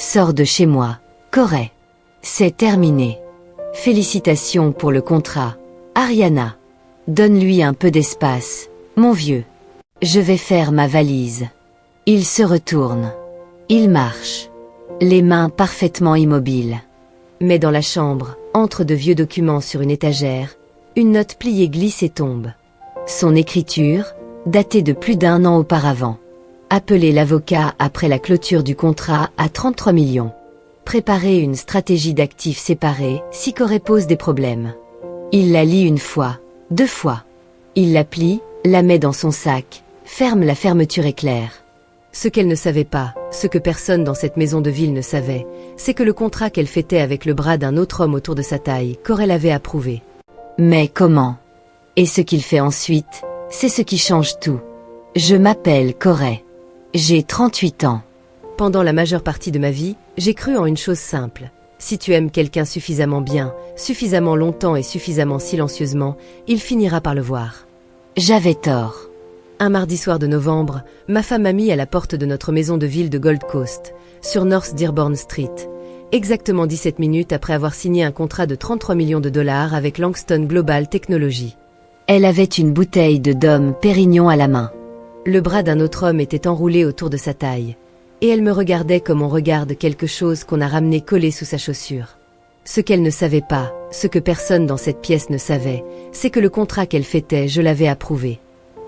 Sors de chez moi, Corey. C'est terminé. Félicitations pour le contrat, Ariana. Donne-lui un peu d'espace, mon vieux. Je vais faire ma valise. Il se retourne. Il marche. Les mains parfaitement immobiles. Mais dans la chambre, entre de vieux documents sur une étagère, une note pliée glisse et tombe. Son écriture, datée de plus d'1 an auparavant. Appelez l'avocat après la clôture du contrat à 33 millions. Préparez une stratégie d'actifs séparés si Corey pose des problèmes. Il la lit 1 fois, 2 fois. Il la plie, la met dans son sac, ferme la fermeture éclair. Ce qu'elle ne savait pas, ce que personne dans cette maison de ville ne savait, c'est que le contrat qu'elle fêtait avec le bras d'un autre homme autour de sa taille, Corey l'avait approuvé. Mais comment? Et ce qu'il fait ensuite, c'est ce qui change tout. Je m'appelle Corey. J'ai 38 ans. Pendant la majeure partie de ma vie, j'ai cru en une chose simple. Si tu aimes quelqu'un suffisamment bien, suffisamment longtemps et suffisamment silencieusement, il finira par le voir. J'avais tort. Un mardi soir de novembre, ma femme m'a mis à la porte de notre maison de ville de Gold Coast, sur North Dearborn Street, exactement 17 minutes après avoir signé un contrat de 33 millions de dollars avec Langston Global Technology. Elle avait une bouteille de Dom Pérignon à la main. Le bras d'un autre homme était enroulé autour de sa taille, et elle me regardait comme on regarde quelque chose qu'on a ramené collé sous sa chaussure. Ce qu'elle ne savait pas, ce que personne dans cette pièce ne savait, c'est que le contrat qu'elle fêtait, je l'avais approuvé.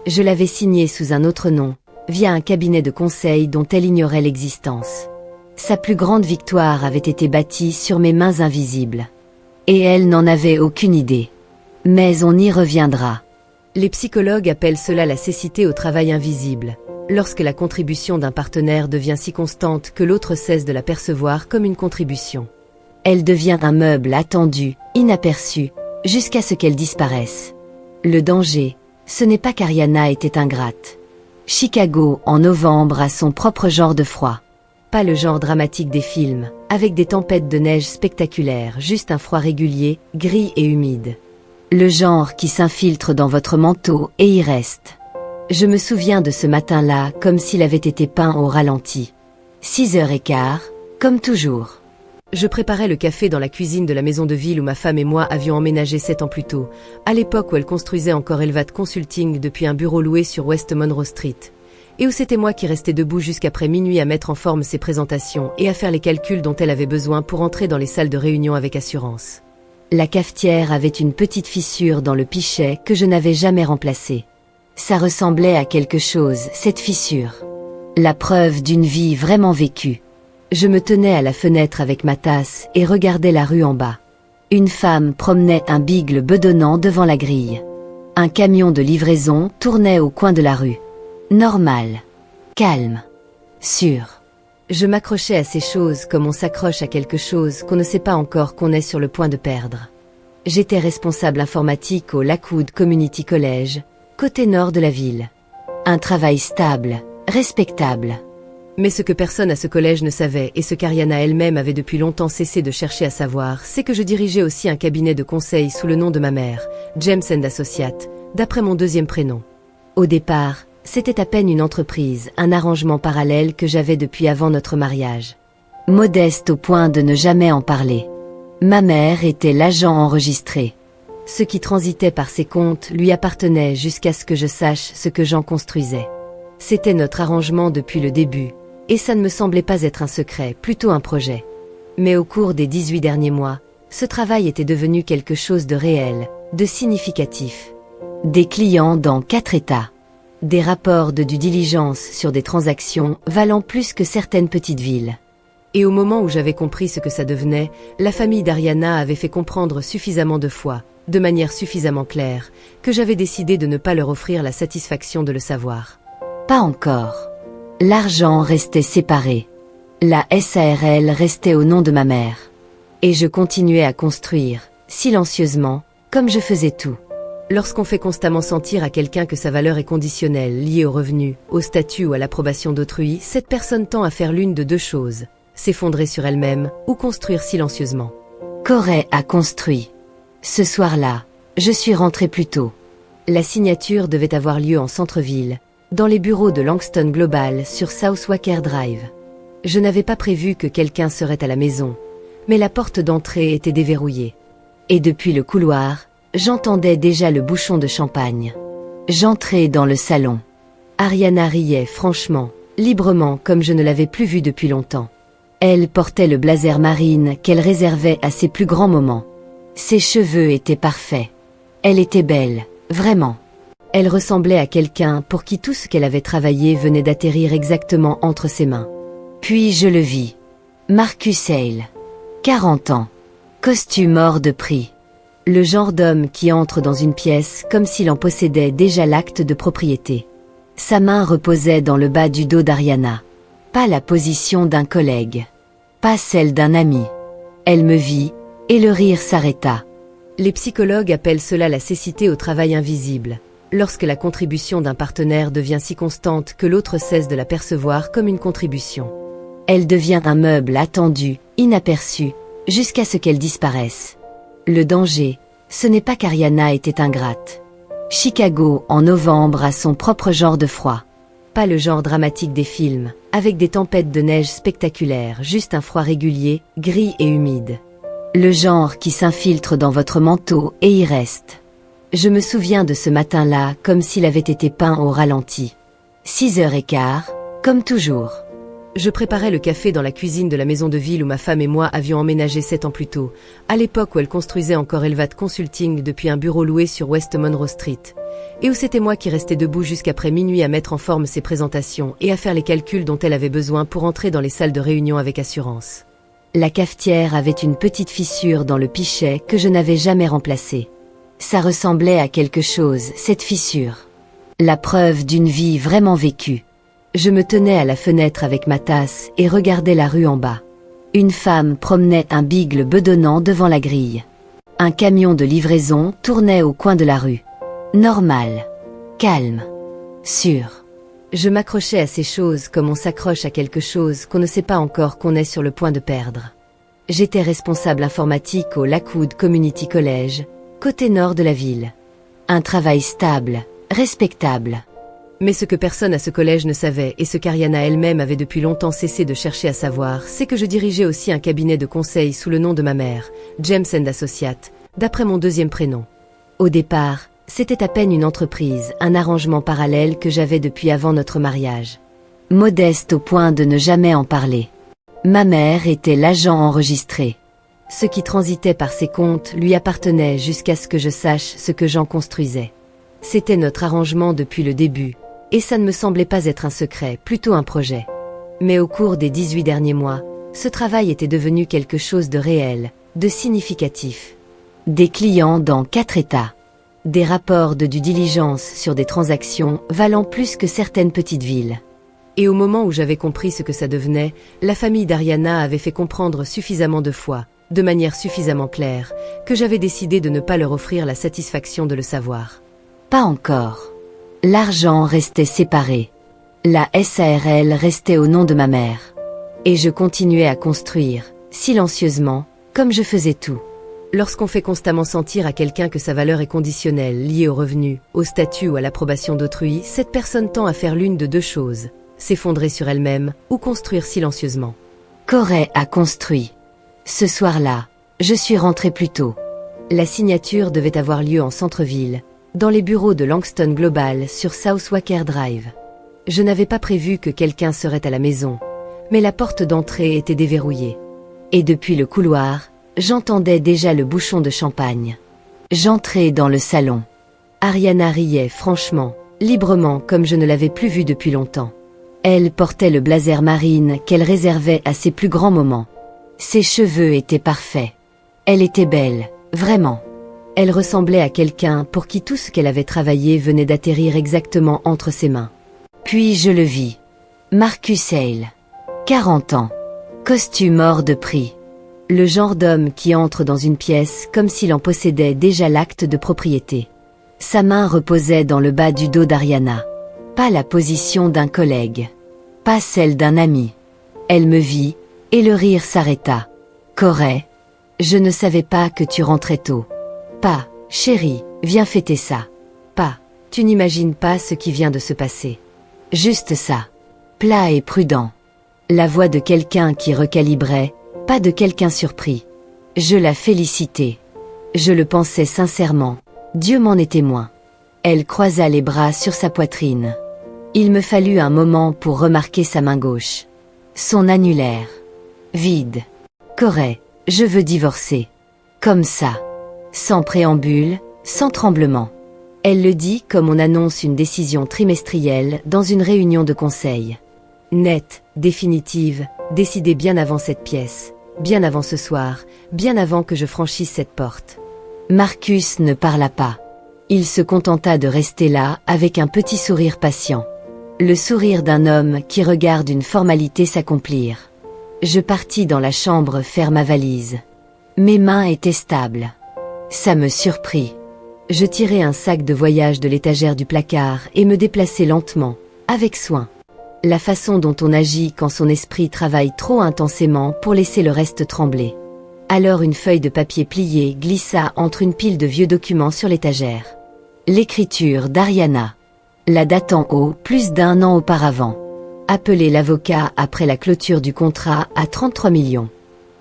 Je l'avais signé sous un autre nom, via un cabinet de conseil dont elle ignorait l'existence. Sa plus grande victoire avait été bâtie sur mes mains invisibles. Et elle n'en avait aucune idée. Mais on y reviendra. Les psychologues appellent cela la cécité au travail invisible, lorsque la contribution d'un partenaire devient si constante que l'autre cesse de la percevoir comme une contribution. Elle devient un meuble attendu, inaperçu, jusqu'à ce qu'elle disparaisse. Le danger, ce n'est pas qu'Ariana était ingrate. Chicago, en novembre, a son propre genre de froid. Pas le genre dramatique des films, avec des tempêtes de neige spectaculaires, juste un froid régulier, gris et humide. Le genre qui s'infiltre dans votre manteau et y reste. Je me souviens de ce matin-là comme s'il avait été peint au ralenti. 6h15, comme toujours. Je préparais le café dans la cuisine de la maison de ville où ma femme et moi avions emménagé 7 ans plus tôt, à l'époque où elle construisait encore Elvat Consulting depuis un bureau loué sur West Monroe Street, et où c'était moi qui restais debout jusqu'après minuit à mettre en forme ses présentations et à faire les calculs dont elle avait besoin pour entrer dans les salles de réunion avec assurance. La cafetière avait une petite fissure dans le pichet que je n'avais jamais remplacée. Ça ressemblait à quelque chose, cette fissure. La preuve d'une vie vraiment vécue. Je me tenais à la fenêtre avec ma tasse et regardais la rue en bas. Une femme promenait un bigle bedonnant devant la grille. Un camion de livraison tournait au coin de la rue. Normal. Calme. Sûr. Je m'accrochais à ces choses comme on s'accroche à quelque chose qu'on ne sait pas encore qu'on est sur le point de perdre. J'étais responsable informatique au Lakewood Community College, côté nord de la ville. Un travail stable, respectable. Mais ce que personne à ce collège ne savait et ce qu'Ariana elle-même avait depuis longtemps cessé de chercher à savoir, c'est que je dirigeais aussi un cabinet de conseil sous le nom de ma mère, James & Associates, d'après mon 2e prénom. Au départ, c'était à peine une entreprise, un arrangement parallèle que j'avais depuis avant notre mariage. Modeste au point de ne jamais en parler. Ma mère était l'agent enregistré. Ce qui transitait par ses comptes lui appartenait jusqu'à ce que je sache ce que j'en construisais. C'était notre arrangement depuis le début, et ça ne me semblait pas être un secret, plutôt un projet. Mais au cours des 18 derniers mois, ce travail était devenu quelque chose de réel, de significatif. Des clients dans 4 États. Des rapports de due diligence sur des transactions valant plus que certaines petites villes. Et au moment où j'avais compris ce que ça devenait, la famille d'Ariana avait fait comprendre suffisamment de fois, de manière suffisamment claire, que j'avais décidé de ne pas leur offrir la satisfaction de le savoir. Pas encore. L'argent restait séparé. La SARL restait au nom de ma mère. Et je continuais à construire, silencieusement, comme je faisais tout. Lorsqu'on fait constamment sentir à quelqu'un que sa valeur est conditionnelle, liée au revenu, au statut ou à l'approbation d'autrui, cette personne tend à faire l'une de 2 choses, s'effondrer sur elle-même ou construire silencieusement. Corey a construit. Ce soir-là, je suis rentrée plus tôt. La signature devait avoir lieu en centre-ville, dans les bureaux de Langston Global sur South Walker Drive. Je n'avais pas prévu que quelqu'un serait à la maison, mais la porte d'entrée était déverrouillée. Et depuis le couloir, j'entendais déjà le bouchon de champagne. J'entrai dans le salon. Ariana riait franchement, librement comme je ne l'avais plus vue depuis longtemps. Elle portait le blazer marine qu'elle réservait à ses plus grands moments. Ses cheveux étaient parfaits. Elle était belle, vraiment. Elle ressemblait à quelqu'un pour qui tout ce qu'elle avait travaillé venait d'atterrir exactement entre ses mains. Puis je le vis. Marcus Hale. 40 ans. Costume hors de prix. Le genre d'homme qui entre dans une pièce comme s'il en possédait déjà l'acte de propriété. Sa main reposait dans le bas du dos d'Ariana. Pas la position d'un collègue. Pas celle d'un ami. Elle me vit, et le rire s'arrêta. Les psychologues appellent cela la cécité au travail invisible, lorsque la contribution d'un partenaire devient si constante que l'autre cesse de la percevoir comme une contribution. Elle devient un meuble attendu, inaperçu, jusqu'à ce qu'elle disparaisse. Le danger, ce n'est pas qu'Ariana était ingrate. Chicago, en novembre, a son propre genre de froid. Pas le genre dramatique des films, avec des tempêtes de neige spectaculaires, juste un froid régulier, gris et humide. Le genre qui s'infiltre dans votre manteau et y reste. Je me souviens de ce matin-là comme s'il avait été peint au ralenti. 6h15, comme toujours. Je préparais le café dans la cuisine de la maison de ville où ma femme et moi avions emménagé 7 ans plus tôt, à l'époque où elle construisait encore Elvat Consulting depuis un bureau loué sur West Monroe Street, et où c'était moi qui restais debout jusqu'après minuit à mettre en forme ses présentations et à faire les calculs dont elle avait besoin pour entrer dans les salles de réunion avec assurance. La cafetière avait une petite fissure dans le pichet que je n'avais jamais remplacée. Ça ressemblait à quelque chose, cette fissure. La preuve d'une vie vraiment vécue. Je me tenais à la fenêtre avec ma tasse et regardais la rue en bas. Une femme promenait un bigle bedonnant devant la grille. Un camion de livraison tournait au coin de la rue. Normal. Calme. Sûr. Je m'accrochais à ces choses comme on s'accroche à quelque chose qu'on ne sait pas encore qu'on est sur le point de perdre. J'étais responsable informatique au Lakewood Community College, côté nord de la ville. Un travail stable, respectable. Mais ce que personne à ce collège ne savait, et ce qu'Ariana elle-même avait depuis longtemps cessé de chercher à savoir, c'est que je dirigeais aussi un cabinet de conseil sous le nom de ma mère, James & Associates, d'après mon deuxième prénom. Au départ, c'était à peine une entreprise, un arrangement parallèle que j'avais depuis avant notre mariage. Modeste au point de ne jamais en parler. Ma mère était l'agent enregistré. Ce qui transitait par ses comptes lui appartenait jusqu'à ce que je sache ce que j'en construisais. C'était notre arrangement depuis le début. Et ça ne me semblait pas être un secret, plutôt un projet. Mais au cours des 18 derniers mois, ce travail était devenu quelque chose de réel, de significatif. Des clients dans 4 États. Des rapports de due diligence sur des transactions valant plus que certaines petites villes. Et au moment où j'avais compris ce que ça devenait, la famille d'Ariana avait fait comprendre suffisamment de fois, de manière suffisamment claire, que j'avais décidé de ne pas leur offrir la satisfaction de le savoir. Pas encore. L'argent restait séparé. La SARL restait au nom de ma mère. Et je continuais à construire, silencieusement, comme je faisais tout. Lorsqu'on fait constamment sentir à quelqu'un que sa valeur est conditionnelle, liée au revenu, au statut ou à l'approbation d'autrui, cette personne tend à faire l'une de 2 choses, s'effondrer sur elle-même ou construire silencieusement. Corey a construit. Ce soir-là, je suis rentrée plus tôt. La signature devait avoir lieu en centre-ville, dans les bureaux de Langston Global sur South Wacker Drive. Je n'avais pas prévu que quelqu'un serait à la maison, mais la porte d'entrée était déverrouillée. Et depuis le couloir, j'entendais déjà le bouchon de champagne. J'entrai dans le salon. Ariana riait franchement, librement comme je ne l'avais plus vue depuis longtemps. Elle portait le blazer marine qu'elle réservait à ses plus grands moments. Ses cheveux étaient parfaits. Elle était belle, vraiment. Elle ressemblait à quelqu'un pour qui tout ce qu'elle avait travaillé venait d'atterrir exactement entre ses mains. Puis je le vis. Marcus Hale. 40 ans. Costume hors de prix. Le genre d'homme qui entre dans une pièce comme s'il en possédait déjà l'acte de propriété. Sa main reposait dans le bas du dos d'Ariana. Pas la position d'un collègue. Pas celle d'un ami. Elle me vit, et le rire s'arrêta. Corey, je ne savais pas que tu rentrais tôt. Pas, chérie, viens fêter ça. Pas, tu n'imagines pas ce qui vient de se passer. Juste ça. Plat et prudent. La voix de quelqu'un qui recalibrait, pas de quelqu'un surpris. Je la félicitais. Je le pensais sincèrement. Dieu m'en est témoin. Elle croisa les bras sur sa poitrine. Il me fallut un moment pour remarquer sa main gauche. Son annulaire. Vide. Corée, je veux divorcer. Comme ça. Sans préambule, sans tremblement. Elle le dit comme on annonce une décision trimestrielle dans une réunion de conseil. Nette, définitive, décidée bien avant cette pièce, bien avant ce soir, bien avant que je franchisse cette porte. Marcus ne parla pas. Il se contenta de rester là avec un petit sourire patient. Le sourire d'un homme qui regarde une formalité s'accomplir. Je partis dans la chambre faire ma valise. Mes mains étaient stables. Ça me surprit. Je tirai un sac de voyage de l'étagère du placard et me déplaçai lentement, avec soin. La façon dont on agit quand son esprit travaille trop intensément pour laisser le reste trembler. Alors une feuille de papier pliée glissa entre une pile de vieux documents sur l'étagère. L'écriture d'Ariana. La date en haut, plus d'1 an auparavant. Appeler l'avocat après la clôture du contrat à 33 millions.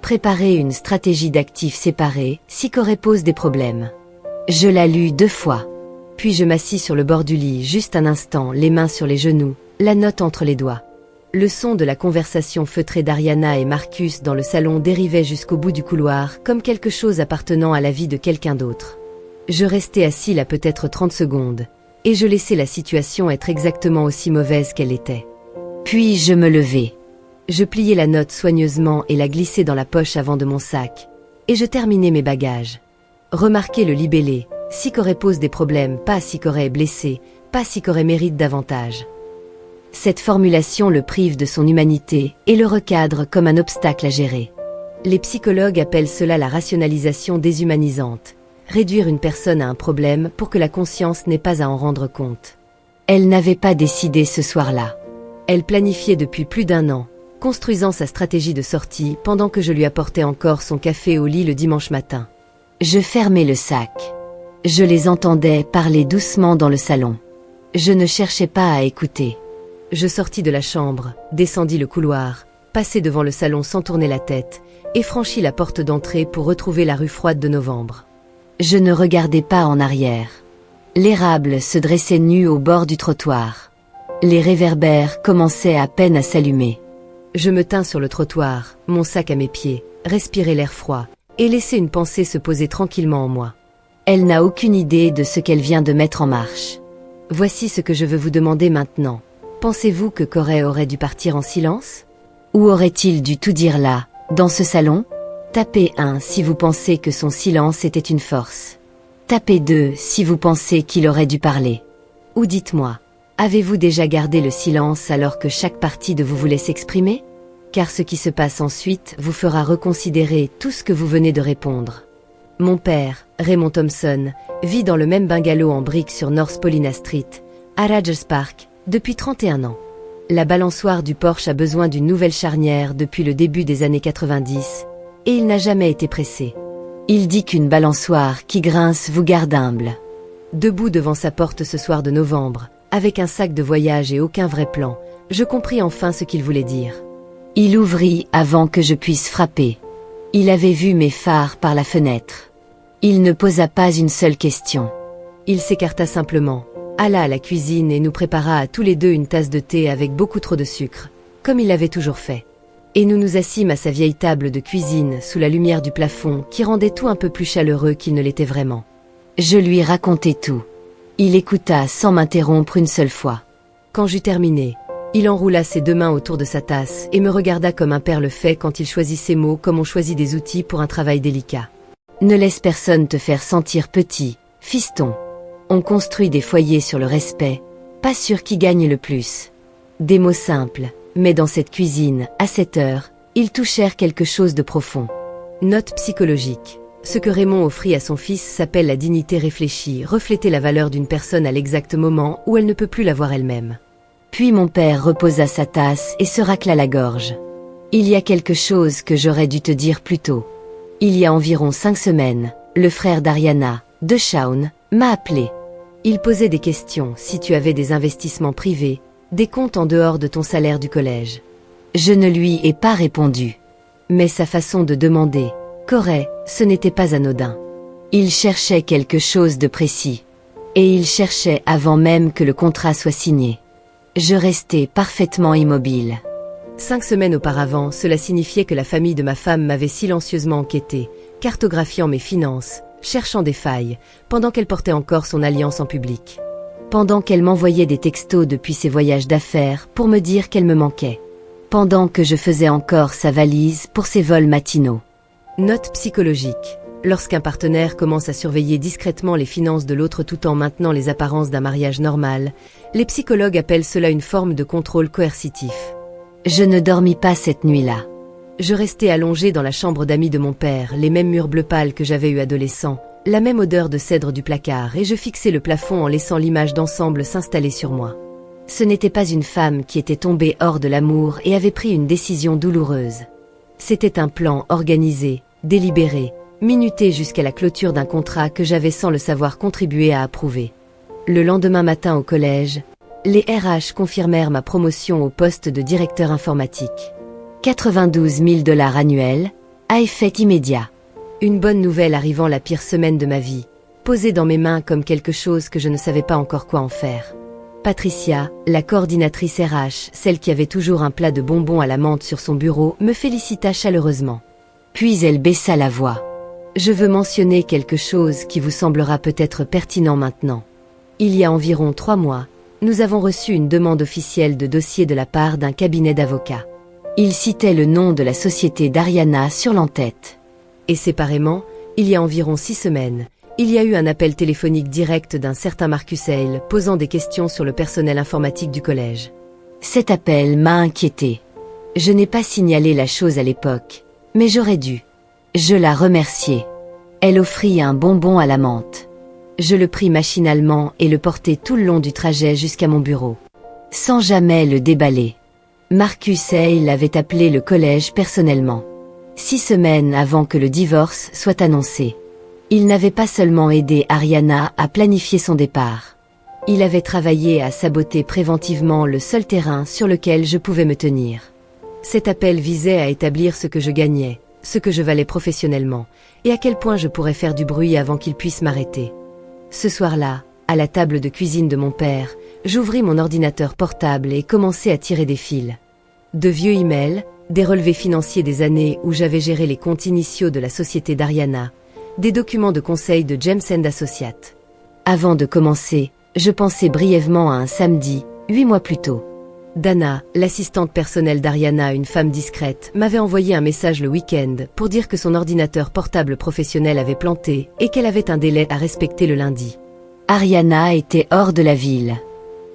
Préparer une stratégie d'actifs séparés si Corée pose des problèmes. Je la lus 2 fois. Puis je m'assis sur le bord du lit juste un instant, les mains sur les genoux, la note entre les doigts. Le son de la conversation feutrée d'Ariana et Marcus dans le salon dérivait jusqu'au bout du couloir comme quelque chose appartenant à la vie de quelqu'un d'autre. Je restai assis là peut-être 30 secondes, et je laissai la situation être exactement aussi mauvaise qu'elle était. Puis je me levai. Je pliai la note soigneusement et la glissai dans la poche avant de mon sac, et je terminai mes bagages. Remarquez le libellé, si Corée pose des problèmes, pas si Corée est blessé, pas si Corée mérite davantage. Cette formulation le prive de son humanité et le recadre comme un obstacle à gérer. Les psychologues appellent cela la rationalisation déshumanisante. Réduire une personne à un problème pour que la conscience n'ait pas à en rendre compte. Elle n'avait pas décidé ce soir-là. Elle planifiait depuis plus d'1 an, construisant sa stratégie de sortie pendant que je lui apportais encore son café au lit le dimanche matin. Je fermai le sac. Je les entendais parler doucement dans le salon. Je ne cherchais pas à écouter. Je sortis de la chambre, descendis le couloir, passai devant le salon sans tourner la tête, et franchis la porte d'entrée pour retrouver la rue froide de novembre. Je ne regardais pas en arrière. L'érable se dressait nu au bord du trottoir. Les réverbères commençaient à peine à s'allumer. Je me tins sur le trottoir, mon sac à mes pieds, respirai l'air froid, et laissai une pensée se poser tranquillement en moi. Elle n'a aucune idée de ce qu'elle vient de mettre en marche. Voici ce que je veux vous demander maintenant. Pensez-vous que Corée aurait dû partir en silence? Ou aurait-il dû tout dire là, dans ce salon? Tapez 1 si vous pensez que son silence était une force. Tapez 2 si vous pensez qu'il aurait dû parler. Ou dites-moi, avez-vous déjà gardé le silence alors que chaque partie de vous voulait s'exprimer? Car ce qui se passe ensuite vous fera reconsidérer tout ce que vous venez de répondre. Mon père, Raymond Thompson, vit dans le même bungalow en briques sur North Paulina Street, à Rogers Park, depuis 31 ans. La balançoire du Porsche a besoin d'une nouvelle charnière depuis le début des années 90, et il n'a jamais été pressé. Il dit qu'une balançoire qui grince vous garde humble. Debout devant sa porte ce soir de novembre, avec un sac de voyage et aucun vrai plan, je compris enfin ce qu'il voulait dire. Il ouvrit avant que je puisse frapper. Il avait vu mes phares par la fenêtre. Il ne posa pas une seule question. Il s'écarta simplement, alla à la cuisine et nous prépara à tous les deux une tasse de thé avec beaucoup trop de sucre, comme il l'avait toujours fait. Et nous nous assîmes à sa vieille table de cuisine sous la lumière du plafond qui rendait tout un peu plus chaleureux qu'il ne l'était vraiment. Je lui racontai tout. Il écouta sans m'interrompre une seule fois. Quand j'eus terminé, il enroula ses 2 mains autour de sa tasse et me regarda comme un père le fait quand il choisit ses mots comme on choisit des outils pour un travail délicat. Ne laisse personne te faire sentir petit, fiston. On construit des foyers sur le respect, pas sur qui gagne le plus. Des mots simples. Mais dans cette cuisine, à cette heure, ils touchèrent quelque chose de profond. Note psychologique. Ce que Raymond offrit à son fils s'appelle la dignité réfléchie, refléter la valeur d'une personne à l'exact moment où elle ne peut plus la voir elle-même. Puis mon père reposa sa tasse et se racla la gorge. Il y a quelque chose que j'aurais dû te dire plus tôt. Il y a environ 5 semaines, le frère d'Ariana, de Shaun, m'a appelé. Il posait des questions si tu avais des investissements privés, des comptes en dehors de ton salaire du collège. Je ne lui ai pas répondu. Mais sa façon de demander « Corey », ce n'était pas anodin. Il cherchait quelque chose de précis. Et il cherchait avant même que le contrat soit signé. Je restais parfaitement immobile. 5 semaines auparavant, cela signifiait que la famille de ma femme m'avait silencieusement enquêté, cartographiant mes finances, cherchant des failles, pendant qu'elle portait encore son alliance en public. Pendant qu'elle m'envoyait des textos depuis ses voyages d'affaires pour me dire qu'elle me manquait. Pendant que je faisais encore sa valise pour ses vols matinaux. Note psychologique. Lorsqu'un partenaire commence à surveiller discrètement les finances de l'autre tout en maintenant les apparences d'un mariage normal, les psychologues appellent cela une forme de contrôle coercitif. Je ne dormis pas cette nuit-là. Je restais allongée dans la chambre d'amis de mon père, les mêmes murs bleu pâle que j'avais eu adolescent, la même odeur de cèdre du placard, et je fixais le plafond en laissant l'image d'ensemble s'installer sur moi. Ce n'était pas une femme qui était tombée hors de l'amour et avait pris une décision douloureuse. C'était un plan organisé, délibéré, minuté jusqu'à la clôture d'un contrat que j'avais sans le savoir contribué à approuver. Le lendemain matin au collège, les RH confirmèrent ma promotion au poste de directeur informatique. 92 000 $ annuels, à effet immédiat. Une bonne nouvelle arrivant la pire semaine de ma vie, posée dans mes mains comme quelque chose que je ne savais pas encore quoi en faire. Patricia, la coordinatrice RH, celle qui avait toujours un plat de bonbons à la menthe sur son bureau, me félicita chaleureusement. Puis elle baissa la voix. Je veux mentionner quelque chose qui vous semblera peut-être pertinent maintenant. Il y a environ 3 mois, nous avons reçu une demande officielle de dossier de la part d'un cabinet d'avocats. Il citait le nom de la société d'Ariana sur l'entête. Et séparément, il y a environ 6 semaines, il y a eu un appel téléphonique direct d'un certain Marcus Hale posant des questions sur le personnel informatique du collège. Cet appel m'a inquiété. Je n'ai pas signalé la chose à l'époque, mais j'aurais dû. Je la remerciai. Elle offrit un bonbon à la menthe. Je le pris machinalement et le portai tout le long du trajet jusqu'à mon bureau, sans jamais le déballer. Marcus Hale avait appelé le collège personnellement, 6 semaines avant que le divorce soit annoncé. Il n'avait pas seulement aidé Ariana à planifier son départ. Il avait travaillé à saboter préventivement le seul terrain sur lequel je pouvais me tenir. Cet appel visait à établir ce que je gagnais, ce que je valais professionnellement, et à quel point je pourrais faire du bruit avant qu'il puisse m'arrêter. Ce soir-là, à la table de cuisine de mon père, j'ouvris mon ordinateur portable et commençai à tirer des fils. De vieux emails, des relevés financiers des années où j'avais géré les comptes initiaux de la société d'Ariana, des documents de conseil de James & Associates. Avant de commencer, je pensais brièvement à un samedi, 8 mois plus tôt. Dana, l'assistante personnelle d'Ariana, une femme discrète, m'avait envoyé un message le week-end pour dire que son ordinateur portable professionnel avait planté et qu'elle avait un délai à respecter le lundi. Ariana était hors de la ville.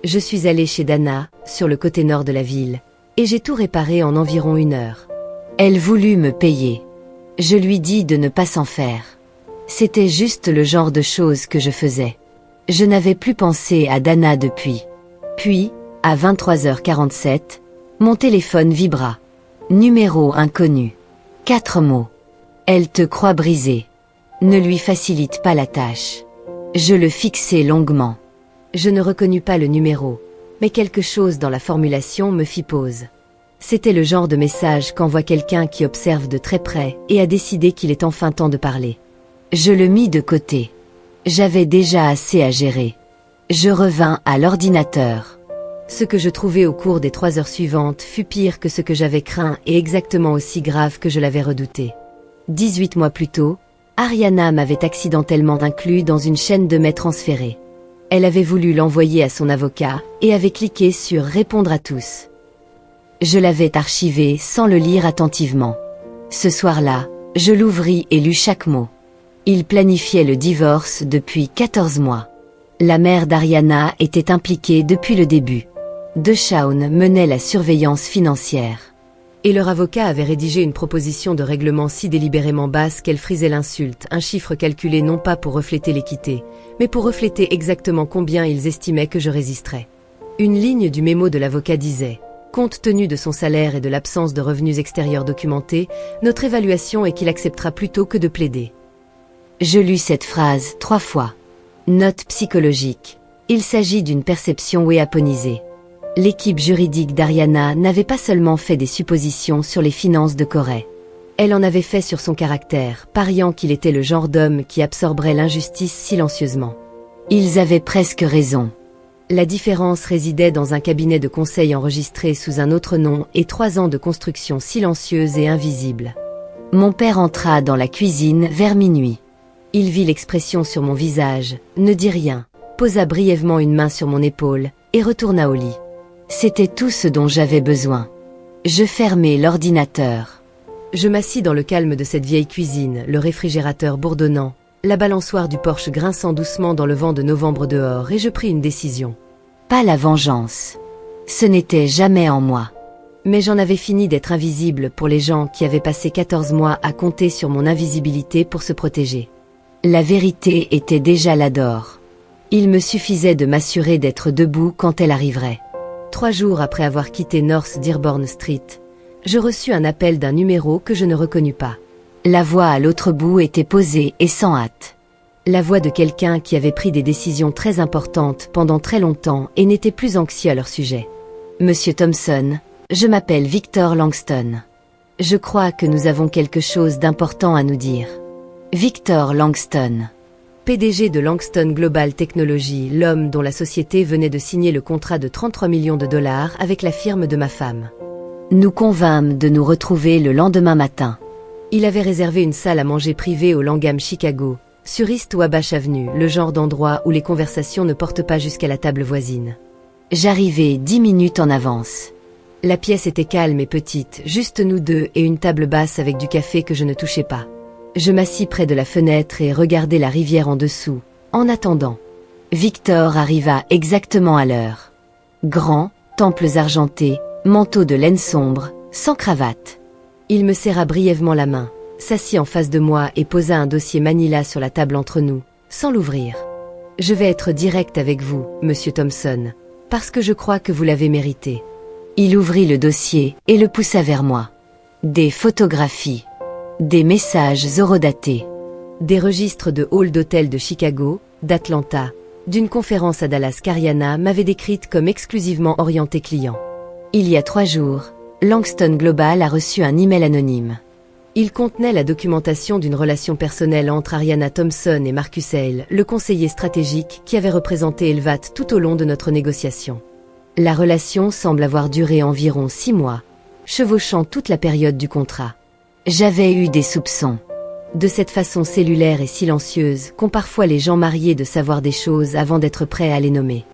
Je suis allée chez Dana, sur le côté nord de la ville, et j'ai tout réparé en environ 1 heure. Elle voulut me payer. Je lui dis de ne pas s'en faire. C'était juste le genre de choses que je faisais. Je n'avais plus pensé à Dana depuis. Puis, à 23h47, mon téléphone vibra. Numéro inconnu. 4 mots. Elle te croit brisé. Ne lui facilite pas la tâche. Je le fixai longuement. Je ne reconnus pas le numéro, mais quelque chose dans la formulation me fit pause. C'était le genre de message qu'envoie quelqu'un qui observe de très près et a décidé qu'il est enfin temps de parler. Je le mis de côté. J'avais déjà assez à gérer. Je revins à l'ordinateur. Ce que je trouvai au cours des 3 heures suivantes fut pire que ce que j'avais craint et exactement aussi grave que je l'avais redouté. 18 mois plus tôt, Ariana m'avait accidentellement inclus dans une chaîne de mails transférés. Elle avait voulu l'envoyer à son avocat et avait cliqué sur « Répondre à tous ». Je l'avais archivé sans le lire attentivement. Ce soir-là, je l'ouvris et lus chaque mot. Il planifiait le divorce depuis 14 mois. La mère d'Ariana était impliquée depuis le début. DeShawn menait la surveillance financière. Et leur avocat avait rédigé une proposition de règlement si délibérément basse qu'elle frisait l'insulte, un chiffre calculé non pas pour refléter l'équité, mais pour refléter exactement combien ils estimaient que je résisterais. Une ligne du mémo de l'avocat disait « Compte tenu de son salaire et de l'absence de revenus extérieurs documentés, notre évaluation est qu'il acceptera plutôt que de plaider. » Je lus cette phrase 3 fois. Note psychologique. Il s'agit d'une perception wéaponisée. L'équipe juridique d'Ariana n'avait pas seulement fait des suppositions sur les finances de Corey. Elle en avait fait sur son caractère, pariant qu'il était le genre d'homme qui absorberait l'injustice silencieusement. Ils avaient presque raison. La différence résidait dans un cabinet de conseil enregistré sous un autre nom et 3 ans de construction silencieuse et invisible. Mon père entra dans la cuisine vers minuit. Il vit l'expression sur mon visage, ne dit rien, posa brièvement une main sur mon épaule et retourna au lit. C'était tout ce dont j'avais besoin. Je fermai l'ordinateur. Je m'assis dans le calme de cette vieille cuisine, le réfrigérateur bourdonnant, la balançoire du porche grinçant doucement dans le vent de novembre dehors, et je pris une décision. Pas la vengeance. Ce n'était jamais en moi. Mais j'en avais fini d'être invisible pour les gens qui avaient passé 14 mois à compter sur mon invisibilité pour se protéger. La vérité était déjà là dehors. Il me suffisait de m'assurer d'être debout quand elle arriverait. 3 jours après avoir quitté North Dearborn Street, je reçus un appel d'un numéro que je ne reconnus pas. La voix à l'autre bout était posée et sans hâte. La voix de quelqu'un qui avait pris des décisions très importantes pendant très longtemps et n'était plus anxieux à leur sujet. Monsieur Thompson, je m'appelle Victor Langston. Je crois que nous avons quelque chose d'important à nous dire. Victor Langston. PDG de Langston Global Technology, l'homme dont la société venait de signer le contrat de 33 millions de dollars avec la firme de ma femme. Nous convînmes de nous retrouver le lendemain matin. Il avait réservé une salle à manger privée au Langham Chicago, sur East Wabash Avenue, le genre d'endroit où les conversations ne portent pas jusqu'à la table voisine. J'arrivai 10 minutes en avance. La pièce était calme et petite, juste nous deux et une table basse avec du café que je ne touchais pas. Je m'assis près de la fenêtre et regardai la rivière en dessous, en attendant. Victor arriva exactement à l'heure. Grand, temples argentés, manteau de laine sombre, sans cravate. Il me serra brièvement la main, s'assit en face de moi et posa un dossier Manila sur la table entre nous, sans l'ouvrir. « Je vais être direct avec vous, Monsieur Thompson, parce que je crois que vous l'avez mérité. » Il ouvrit le dossier et le poussa vers moi. Des photographies. Des messages horodatés. Des registres de halls d'hôtels de Chicago, d'Atlanta, d'une conférence à Dallas qu'Ariana m'avait décrite comme exclusivement orientée client. Il y a 3 jours, Langston Global a reçu un email anonyme. Il contenait la documentation d'une relation personnelle entre Ariana Thompson et Marcus Hale, le conseiller stratégique qui avait représenté Elvat tout au long de notre négociation. La relation semble avoir duré environ 6 mois, chevauchant toute la période du contrat. J'avais eu des soupçons. De cette façon cellulaire et silencieuse qu'ont parfois les gens mariés de savoir des choses avant d'être prêts à les nommer.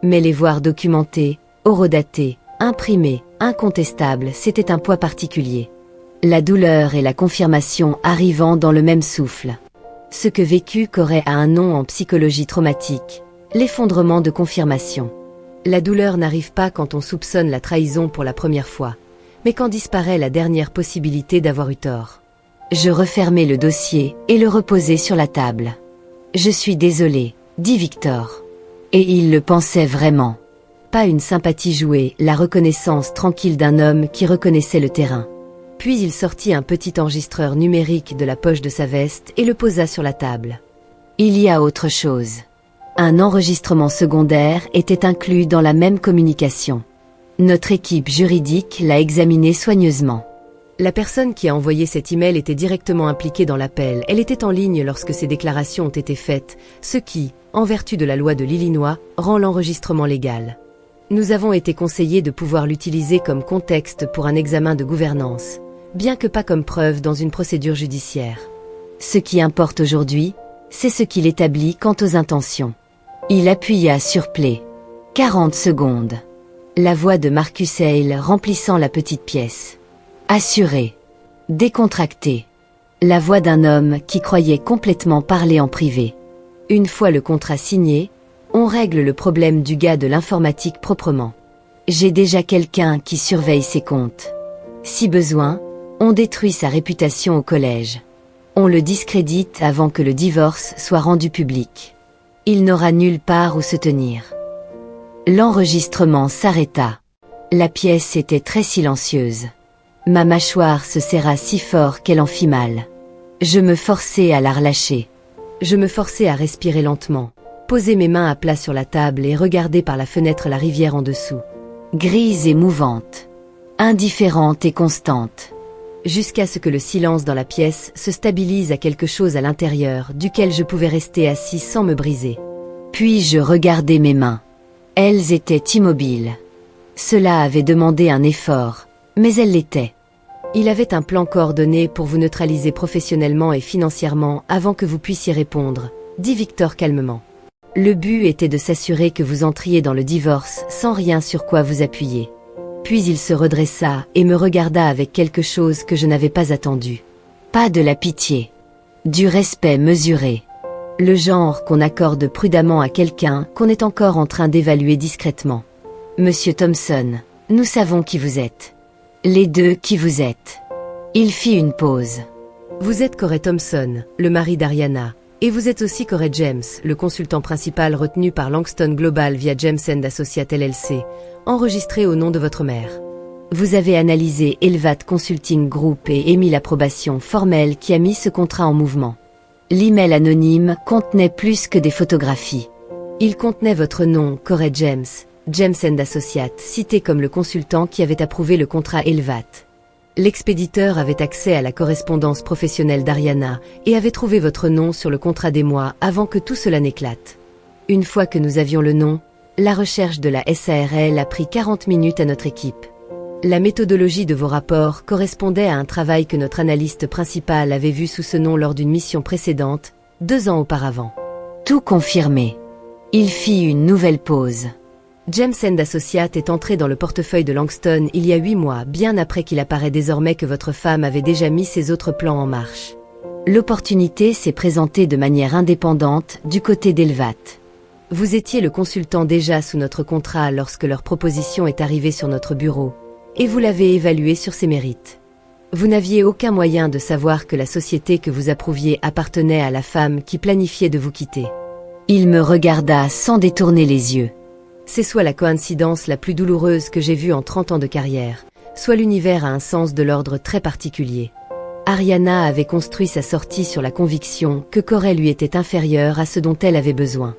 Mais les voir documentées, horodatées, imprimées, incontestables, c'était un poids particulier. La douleur et la confirmation arrivant dans le même souffle. Ce que vécut Corey a un nom en psychologie traumatique, l'effondrement de confirmation. La douleur n'arrive pas quand on soupçonne la trahison pour la première fois, mais quand disparaît la dernière possibilité d'avoir eu tort. Je refermai le dossier et le reposai sur la table. « Je suis désolé, dit Victor. » Et il le pensait vraiment. Pas une sympathie jouée, la reconnaissance tranquille d'un homme qui reconnaissait le terrain. Puis il sortit un petit enregistreur numérique de la poche de sa veste et le posa sur la table. Il y a autre chose. Un enregistrement secondaire était inclus dans la même communication. Notre équipe juridique l'a examiné soigneusement. La personne qui a envoyé cet email était directement impliquée dans l'appel. Elle était en ligne lorsque ces déclarations ont été faites, ce qui, en vertu de la loi de l'Illinois, rend l'enregistrement légal. Nous avons été conseillés de pouvoir l'utiliser comme contexte pour un examen de gouvernance, bien que pas comme preuve dans une procédure judiciaire. Ce qui importe aujourd'hui, c'est ce qu'il établit quant aux intentions. Il appuya sur play. 40 secondes. La voix de Marcus Hale remplissant la petite pièce. Assuré. Décontracté. La voix d'un homme qui croyait complètement parler en privé. Une fois le contrat signé, on règle le problème du gars de l'informatique proprement. J'ai déjà quelqu'un qui surveille ses comptes. Si besoin, on détruit sa réputation au collège. On le discrédite avant que le divorce soit rendu public. Il n'aura nulle part où se tenir. L'enregistrement s'arrêta. La pièce était très silencieuse. Ma mâchoire se serra si fort qu'elle en fit mal. Je me forçai à la relâcher. Je me forçai à respirer lentement, poser mes mains à plat sur la table et regarder par la fenêtre la rivière en dessous. grise et mouvante, indifférente et constante, jusqu'à ce que le silence dans la pièce se stabilise à quelque chose à l'intérieur duquel je pouvais rester assis sans me briser. Puis je regardai mes mains. Elles étaient immobiles. Cela avait demandé un effort, mais elles l'étaient. Il avait un plan coordonné pour vous neutraliser professionnellement et financièrement avant que vous puissiez répondre, dit Victor calmement. Le but était de s'assurer que vous entriez dans le divorce sans rien sur quoi vous appuyer. Puis il se redressa et me regarda avec quelque chose que je n'avais pas attendu. Pas de la pitié. Du respect mesuré. Le genre qu'on accorde prudemment à quelqu'un qu'on est encore en train d'évaluer discrètement. Monsieur Thompson, nous savons qui vous êtes. Les deux qui vous êtes. Il fit une pause. Vous êtes Corey Thompson, le mari d'Ariana, et vous êtes aussi Corey James, le consultant principal retenu par Langston Global via James & Associates LLC, enregistré au nom de votre mère. Vous avez analysé Elvat Consulting Group et émis l'approbation formelle qui a mis ce contrat en mouvement. L'email anonyme contenait plus que des photographies. Il contenait votre nom, Corey James & Associates, cité comme le consultant qui avait approuvé le contrat Elvat. L'expéditeur avait accès à la correspondance professionnelle d'Ariana et avait trouvé votre nom sur le contrat d'émoi avant que tout cela n'éclate. Une fois que nous avions le nom, la recherche de la SARL a pris 40 minutes à notre équipe. La méthodologie de vos rapports correspondait à un travail que notre analyste principal avait vu sous ce nom lors d'une mission précédente, 2 ans auparavant. Tout confirmé. Il fit une nouvelle pause. James & Associates est entré dans le portefeuille de Langston il y a 8 mois, bien après qu'il apparaît désormais que votre femme avait déjà mis ses autres plans en marche. L'opportunité s'est présentée de manière indépendante du côté d'Elvat. Vous étiez le consultant déjà sous notre contrat lorsque leur proposition est arrivée sur notre bureau, et vous l'avez évaluée sur ses mérites. Vous n'aviez aucun moyen de savoir que la société que vous approuviez appartenait à la femme qui planifiait de vous quitter. Il me regarda sans détourner les yeux. C'est soit la coïncidence la plus douloureuse que j'ai vue en 30 ans de carrière, soit l'univers a un sens de l'ordre très particulier. Ariana avait construit sa sortie sur la conviction que Corey lui était inférieur à ce dont elle avait besoin.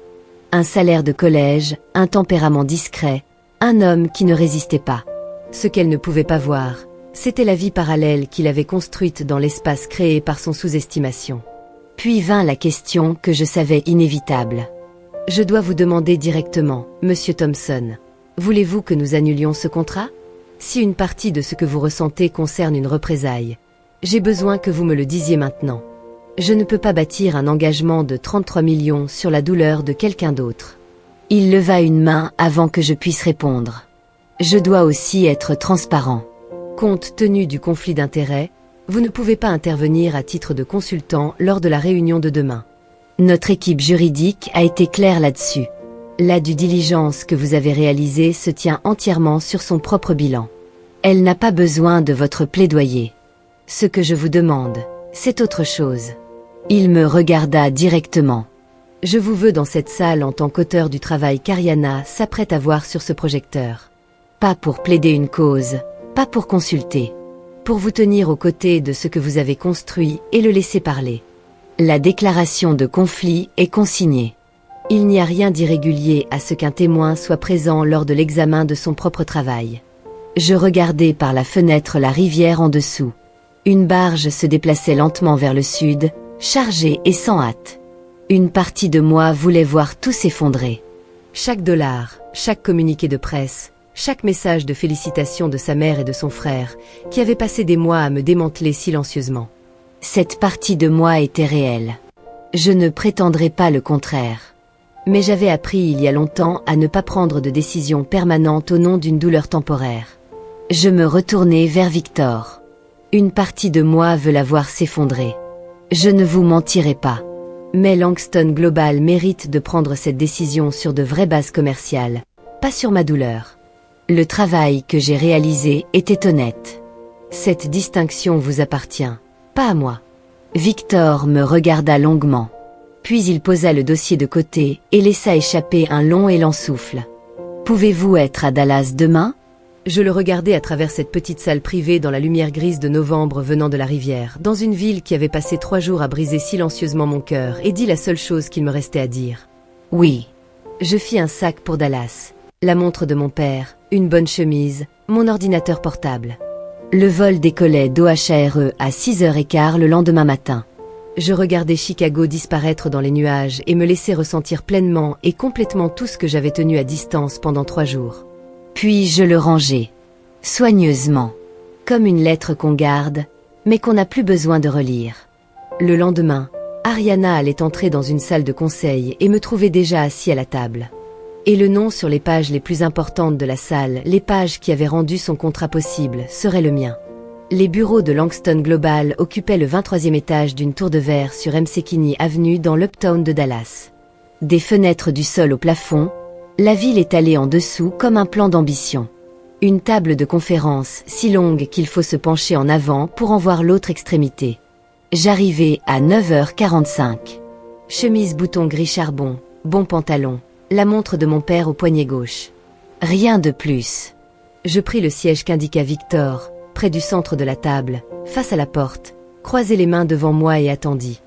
Un salaire de collège, un tempérament discret, un homme qui ne résistait pas. Ce qu'elle ne pouvait pas voir, c'était la vie parallèle qu'il avait construite dans l'espace créé par son sous-estimation. Puis vint la question que je savais inévitable. Je dois vous demander directement, Monsieur Thompson, voulez-vous que nous annulions ce contrat? Si une partie de ce que vous ressentez concerne une représaille, j'ai besoin que vous me le disiez maintenant. Je ne peux pas bâtir un engagement de 33 millions sur la douleur de quelqu'un d'autre. Il leva une main avant que je puisse répondre. Je dois aussi être transparent. Compte tenu du conflit d'intérêts, vous ne pouvez pas intervenir à titre de consultant lors de la réunion de demain. Notre équipe juridique a été claire là-dessus. La due diligence que vous avez réalisée se tient entièrement sur son propre bilan. Elle n'a pas besoin de votre plaidoyer. Ce que je vous demande, c'est autre chose. Il me regarda directement. Je vous veux dans cette salle en tant qu'auteur du travail qu'Ariana s'apprête à voir sur ce projecteur. Pas pour plaider une cause, pas pour consulter. Pour vous tenir aux côtés de ce que vous avez construit et le laisser parler. La déclaration de conflit est consignée. Il n'y a rien d'irrégulier à ce qu'un témoin soit présent lors de l'examen de son propre travail. Je regardai par la fenêtre la rivière en dessous. Une barge se déplaçait lentement vers le sud, chargée et sans hâte. Une partie de moi voulait voir tout s'effondrer. Chaque dollar, chaque communiqué de presse, chaque message de félicitations de sa mère et de son frère, qui avaient passé des mois à me démanteler silencieusement. Cette partie de moi était réelle. Je ne prétendrai pas le contraire. Mais j'avais appris il y a longtemps à ne pas prendre de décision permanente au nom d'une douleur temporaire. Je me retournai vers Victor. Une partie de moi veut la voir s'effondrer. Je ne vous mentirai pas. Mais Langston Global mérite de prendre cette décision sur de vraies bases commerciales, pas sur ma douleur. Le travail que j'ai réalisé était honnête. Cette distinction vous appartient. Pas à moi. Victor me regarda longuement. Puis il posa le dossier de côté et laissa échapper un long élan souffle. Pouvez-vous être à Dallas demain? Je le regardais à travers cette petite salle privée dans la lumière grise de novembre venant de la rivière, dans une ville qui avait passé 3 jours à briser silencieusement mon cœur, et dit la seule chose qu'il me restait à dire. Oui. Je fis un sac pour Dallas. La montre de mon père, une bonne chemise, mon ordinateur portable. Le vol décollait d'OHRE à 6h15 le lendemain matin. Je regardais Chicago disparaître dans les nuages et me laissais ressentir pleinement et complètement tout ce que j'avais tenu à distance pendant 3 jours. Puis je le rangeai, soigneusement, comme une lettre qu'on garde, mais qu'on n'a plus besoin de relire. Le lendemain, Ariana allait entrer dans une salle de conseil et me trouvait déjà assis à la table. Et le nom sur les pages les plus importantes de la salle, les pages qui avaient rendu son contrat possible, serait le mien. Les bureaux de Langston Global occupaient le 23e étage d'une tour de verre sur McKinney Avenue dans l'Uptown de Dallas. Des fenêtres du sol au plafond, la ville étalée en dessous comme un plan d'ambition. Une table de conférence si longue qu'il faut se pencher en avant pour en voir l'autre extrémité. J'arrivai à 9h45. Chemise bouton gris charbon, bon pantalon, la montre de mon père au poignet gauche. Rien de plus. Je pris le siège qu'indiqua Victor, près du centre de la table, face à la porte, croisai les mains devant moi et attendis.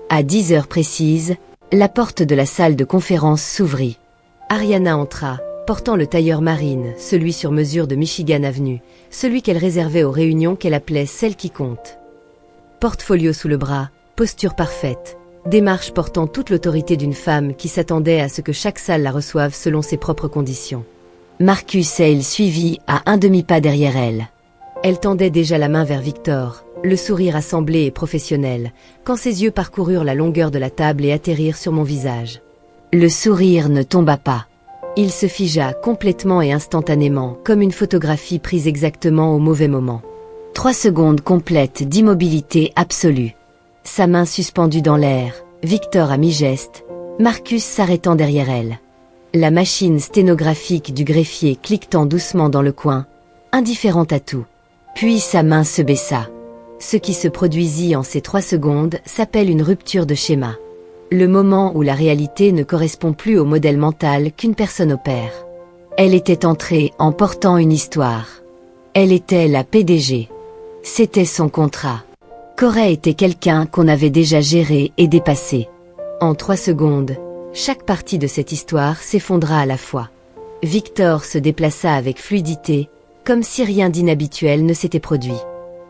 À 10h précises, la porte de la salle de conférence s'ouvrit. Ariana entra, portant le tailleur Marine, celui sur mesure de Michigan Avenue, celui qu'elle réservait aux réunions qu'elle appelait celles qui comptent. Portfolio sous le bras, posture parfaite, démarche portant toute l'autorité d'une femme qui s'attendait à ce que chaque salle la reçoive selon ses propres conditions. Marcus Hale suivit à un demi-pas derrière elle. Elle tendait déjà la main vers Victor, le sourire assemblé et professionnel, quand ses yeux parcoururent la longueur de la table et atterrirent sur mon visage. Le sourire ne tomba pas. Il se figea complètement et instantanément, comme une photographie prise exactement au mauvais moment. 3 secondes complètes d'immobilité absolue. Sa main suspendue dans l'air, Victor à mi-geste, Marcus s'arrêtant derrière elle. La machine sténographique du greffier cliquetant doucement dans le coin, indifférente à tout. Puis sa main se baissa. Ce qui se produisit en ces 3 secondes s'appelle une rupture de schéma. Le moment où la réalité ne correspond plus au modèle mental qu'une personne opère. Elle était entrée en portant une histoire. Elle était la PDG. C'était son contrat. Corey était quelqu'un qu'on avait déjà géré et dépassé. En 3 secondes, chaque partie de cette histoire s'effondra à la fois. Victor se déplaça avec fluidité, comme si rien d'inhabituel ne s'était produit.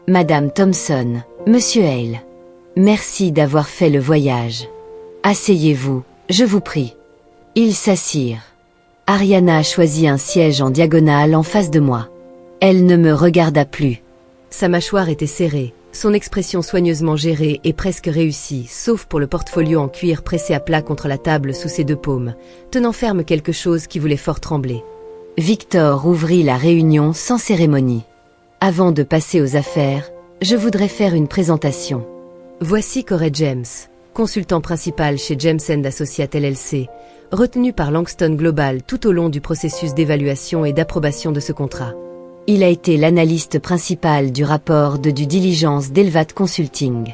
Madame Thompson, Monsieur Hale, merci d'avoir fait le voyage. Asseyez-vous, je vous prie. Ils s'assirent. Ariana choisit un siège en diagonale en face de moi. Elle ne me regarda plus. Sa mâchoire était serrée, son expression soigneusement gérée et presque réussie, sauf pour le portfolio en cuir pressé à plat contre la table sous ses 2 paumes, tenant ferme quelque chose qui voulait fort trembler. Victor ouvrit la réunion sans cérémonie. Avant de passer aux affaires, je voudrais faire une présentation. Voici Corey James, consultant principal chez James & Associates LLC, retenu par Langston Global tout au long du processus d'évaluation et d'approbation de ce contrat. Il a été l'analyste principal du rapport de due diligence d'Elvat Consulting.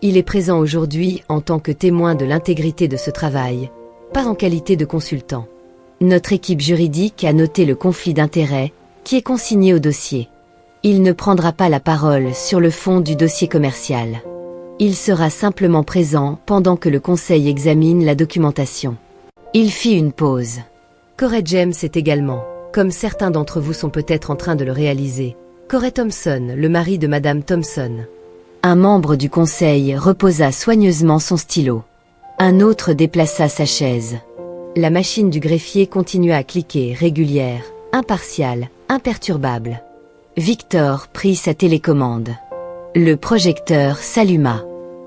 Il est présent aujourd'hui en tant que témoin de l'intégrité de ce travail, pas en qualité de consultant. Notre équipe juridique a noté le conflit d'intérêts qui est consigné au dossier. Il ne prendra pas la parole sur le fond du dossier commercial. Il sera simplement présent pendant que le conseil examine la documentation. Il fit une pause. Corey James est également, comme certains d'entre vous sont peut-être en train de le réaliser, Corey Thompson, le mari de Madame Thompson. Un membre du conseil reposa soigneusement son stylo. Un autre déplaça sa chaise. La machine du greffier continua à cliquer, régulière, impartiale, imperturbable. Victor prit sa télécommande. Le projecteur s'alluma.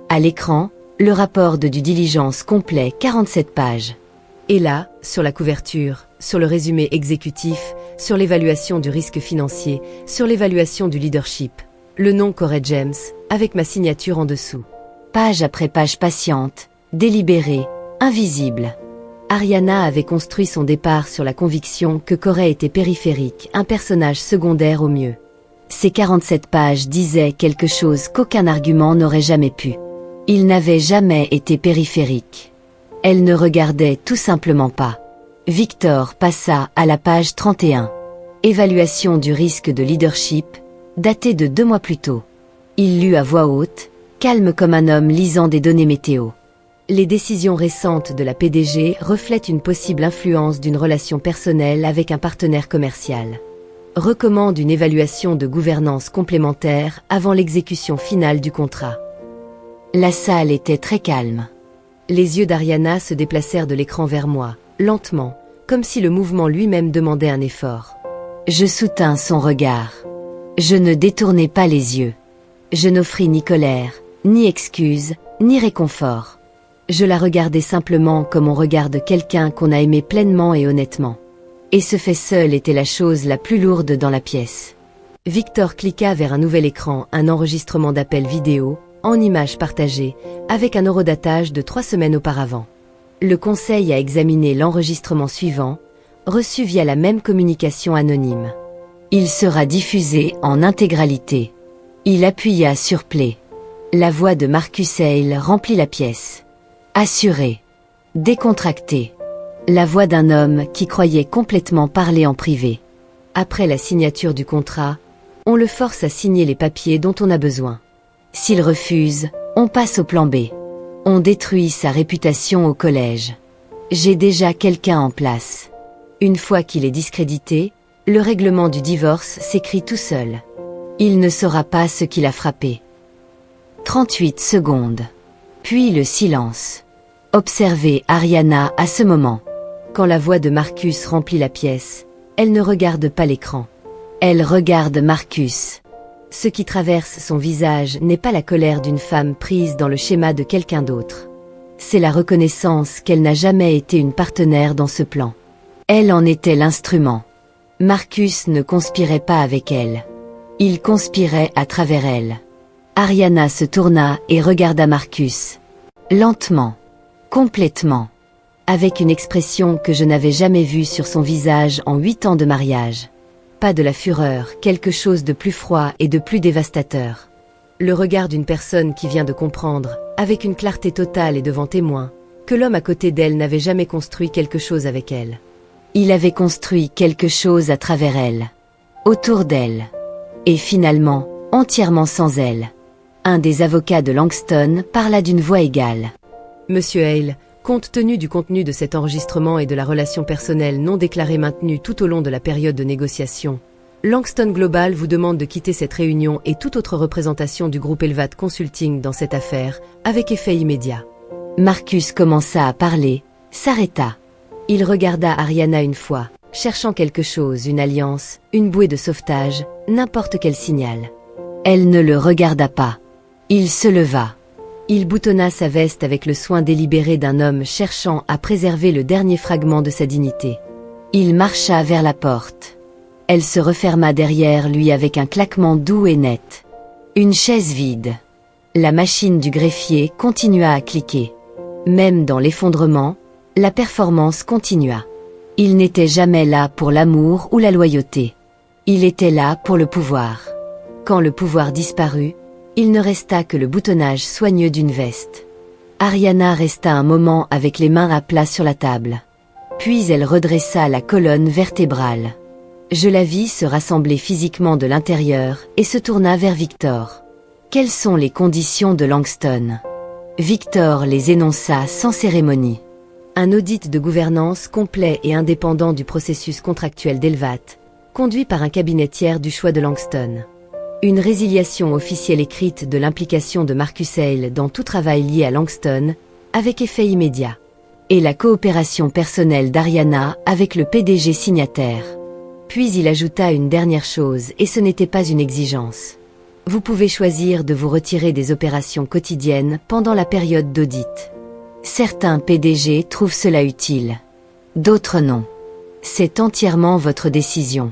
À l'écran, le rapport de due diligence complet 47 pages. Et là, sur la couverture, sur le résumé exécutif, sur l'évaluation du risque financier, sur l'évaluation du leadership, le nom Corey James, avec ma signature en dessous. Page après page patiente, délibérée, invisible. Ariana avait construit son départ sur la conviction que Corey était périphérique, un personnage secondaire au mieux. Ces 47 pages disaient quelque chose qu'aucun argument n'aurait jamais pu. Il n'avait jamais été périphérique. Elle ne regardait tout simplement pas. Victor passa à la page 31. Évaluation du risque de leadership, datée de 2 mois plus tôt. Il lut à voix haute, calme comme un homme lisant des données météo. Les décisions récentes de la PDG reflètent une possible influence d'une relation personnelle avec un partenaire commercial. Recommande une évaluation de gouvernance complémentaire avant l'exécution finale du contrat. La salle était très calme. Les yeux d'Ariana se déplacèrent de l'écran vers moi, lentement, comme si le mouvement lui-même demandait un effort. Je soutins son regard. Je ne détournai pas les yeux. Je n'offris ni colère, ni excuse, ni réconfort. Je la regardais simplement comme on regarde quelqu'un qu'on a aimé pleinement et honnêtement. Et ce fait seul était la chose la plus lourde dans la pièce. Victor cliqua vers un nouvel écran, un enregistrement d'appel vidéo, en images partagées, avec un horodatage de 3 semaines auparavant. Le conseil a examiné l'enregistrement suivant, reçu via la même communication anonyme. Il sera diffusé en intégralité. Il appuya sur play. La voix de Marcus Hale remplit la pièce. Assuré. Décontracté. La voix d'un homme qui croyait complètement parler en privé. Après la signature du contrat, on le force à signer les papiers dont on a besoin. S'il refuse, on passe au plan B. On détruit sa réputation au collège. J'ai déjà quelqu'un en place. Une fois qu'il est discrédité, le règlement du divorce s'écrit tout seul. Il ne saura pas ce qui l'a frappé. 38 secondes. Puis le silence. Observez Ariana à ce moment. Quand la voix de Marcus remplit la pièce, elle ne regarde pas l'écran. Elle regarde Marcus. Ce qui traverse son visage n'est pas la colère d'une femme prise dans le schéma de quelqu'un d'autre. C'est la reconnaissance qu'elle n'a jamais été une partenaire dans ce plan. Elle en était l'instrument. Marcus ne conspirait pas avec elle. Il conspirait à travers elle. Ariana se tourna et regarda Marcus. Lentement. Complètement. Avec une expression que je n'avais jamais vue sur son visage en 8 ans de mariage. Pas de la fureur, quelque chose de plus froid et de plus dévastateur. Le regard d'une personne qui vient de comprendre, avec une clarté totale et devant témoin, que l'homme à côté d'elle n'avait jamais construit quelque chose avec elle. Il avait construit quelque chose à travers elle. Autour d'elle. Et finalement, entièrement sans elle. Un des avocats de Langston parla d'une voix égale. Monsieur Hale, compte tenu du contenu de cet enregistrement et de la relation personnelle non déclarée maintenue tout au long de la période de négociation, Langston Global vous demande de quitter cette réunion et toute autre représentation du groupe Elvat Consulting dans cette affaire, avec effet immédiat. Marcus commença à parler, s'arrêta. Il regarda Ariana une fois, cherchant quelque chose, une alliance, une bouée de sauvetage, n'importe quel signal. Elle ne le regarda pas. Il se leva. Il boutonna sa veste avec le soin délibéré d'un homme cherchant à préserver le dernier fragment de sa dignité. Il marcha vers la porte. Elle se referma derrière lui avec un claquement doux et net. Une chaise vide. La machine du greffier continua à cliquer. Même dans l'effondrement, la performance continua. Il n'était jamais là pour l'amour ou la loyauté. Il était là pour le pouvoir. Quand le pouvoir disparut, il ne resta que le boutonnage soigneux d'une veste. Ariana resta un moment avec les mains à plat sur la table. Puis elle redressa la colonne vertébrale. Je la vis se rassembler physiquement de l'intérieur et se tourna vers Victor. Quelles sont les conditions de Langston? Victor les énonça sans cérémonie. Un audit de gouvernance complet et indépendant du processus contractuel d'Elvat, conduit par un cabinet tiers du choix de Langston. Une résiliation officielle écrite de l'implication de Marcus Hale dans tout travail lié à Langston, avec effet immédiat. Et la coopération personnelle d'Ariana avec le PDG signataire. Puis il ajouta une dernière chose, et ce n'était pas une exigence. Vous pouvez choisir de vous retirer des opérations quotidiennes pendant la période d'audit. Certains PDG trouvent cela utile. D'autres non. C'est entièrement votre décision.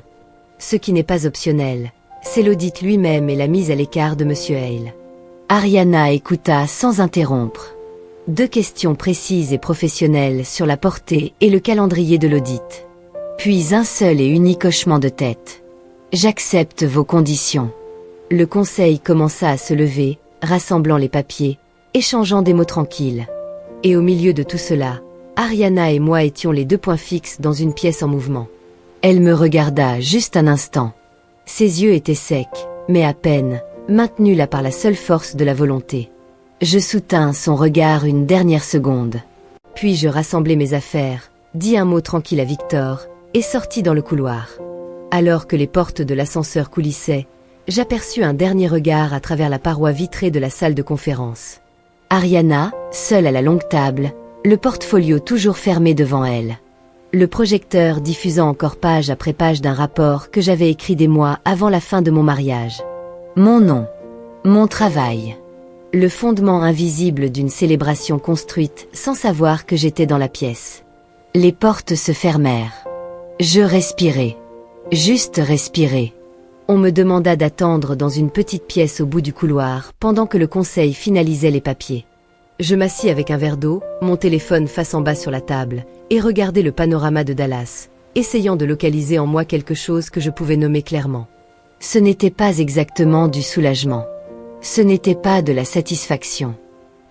Ce qui n'est pas optionnel, c'est l'audit lui-même et la mise à l'écart de Monsieur Hale. Ariana écouta sans interrompre. 2 questions précises et professionnelles sur la portée et le calendrier de l'audit. Puis un seul et unique hochement de tête. J'accepte vos conditions. Le conseil commença à se lever, rassemblant les papiers, échangeant des mots tranquilles. Et au milieu de tout cela, Ariana et moi étions les 2 points fixes dans une pièce en mouvement. Elle me regarda juste un instant. Ses yeux étaient secs, mais à peine, maintenus là par la seule force de la volonté. Je soutins son regard une dernière seconde. Puis je rassemblai mes affaires, dis un mot tranquille à Victor, et sortis dans le couloir. Alors que les portes de l'ascenseur coulissaient, j'aperçus un dernier regard à travers la paroi vitrée de la salle de conférence. Ariana, seule à la longue table, le portfolio toujours fermé devant elle. Le projecteur diffusant encore page après page d'un rapport que j'avais écrit des mois avant la fin de mon mariage. Mon nom. Mon travail. Le fondement invisible d'une célébration construite sans savoir que j'étais dans la pièce. Les portes se fermèrent. Je respirai. Juste respirer. On me demanda d'attendre dans une petite pièce au bout du couloir pendant que le conseil finalisait les papiers. Je m'assis avec un verre d'eau, mon téléphone face en bas sur la table, et regardais le panorama de Dallas, essayant de localiser en moi quelque chose que je pouvais nommer clairement. Ce n'était pas exactement du soulagement. Ce n'était pas de la satisfaction.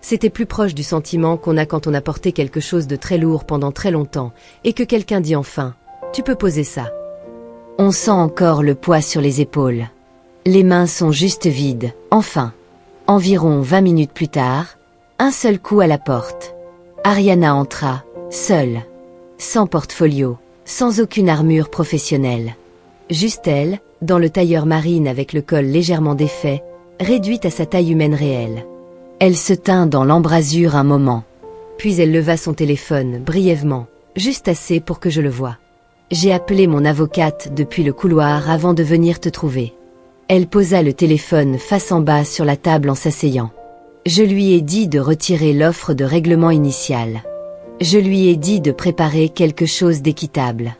C'était plus proche du sentiment qu'on a quand on a porté quelque chose de très lourd pendant très longtemps, et que quelqu'un dit enfin « Tu peux poser ça ». On sent encore le poids sur les épaules. Les mains sont juste vides, enfin. Environ 20 minutes plus tard, un seul coup à la porte. Ariana entra, seule. Sans portfolio, sans aucune armure professionnelle. Juste elle, dans le tailleur marine avec le col légèrement défait, réduite à sa taille humaine réelle. Elle se tint dans l'embrasure un moment. Puis elle leva son téléphone, brièvement, juste assez pour que je le voie. J'ai appelé mon avocate depuis le couloir avant de venir te trouver. Elle posa le téléphone face en bas sur la table en s'asseyant. Je lui ai dit de retirer l'offre de règlement initiale. Je lui ai dit de préparer quelque chose d'équitable.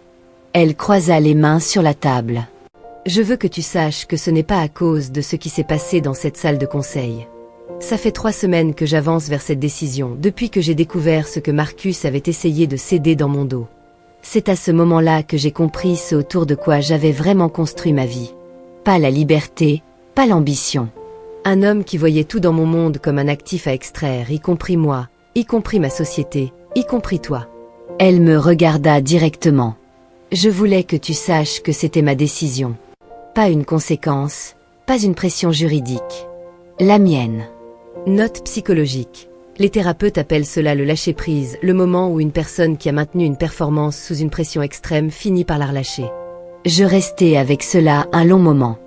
Elle croisa les mains sur la table. Je veux que tu saches que ce n'est pas à cause de ce qui s'est passé dans cette salle de conseil. Ça fait 3 semaines que j'avance vers cette décision, depuis que j'ai découvert ce que Marcus avait essayé de céder dans mon dos. C'est à ce moment-là que j'ai compris ce autour de quoi j'avais vraiment construit ma vie. Pas la liberté, pas l'ambition. Un homme qui voyait tout dans mon monde comme un actif à extraire, y compris moi, y compris ma société, y compris toi. Elle me regarda directement. Je voulais que tu saches que c'était ma décision. Pas une conséquence, pas une pression juridique. La mienne. Note psychologique. Les thérapeutes appellent cela le lâcher-prise, le moment où une personne qui a maintenu une performance sous une pression extrême finit par la relâcher. Je restais avec cela un long moment.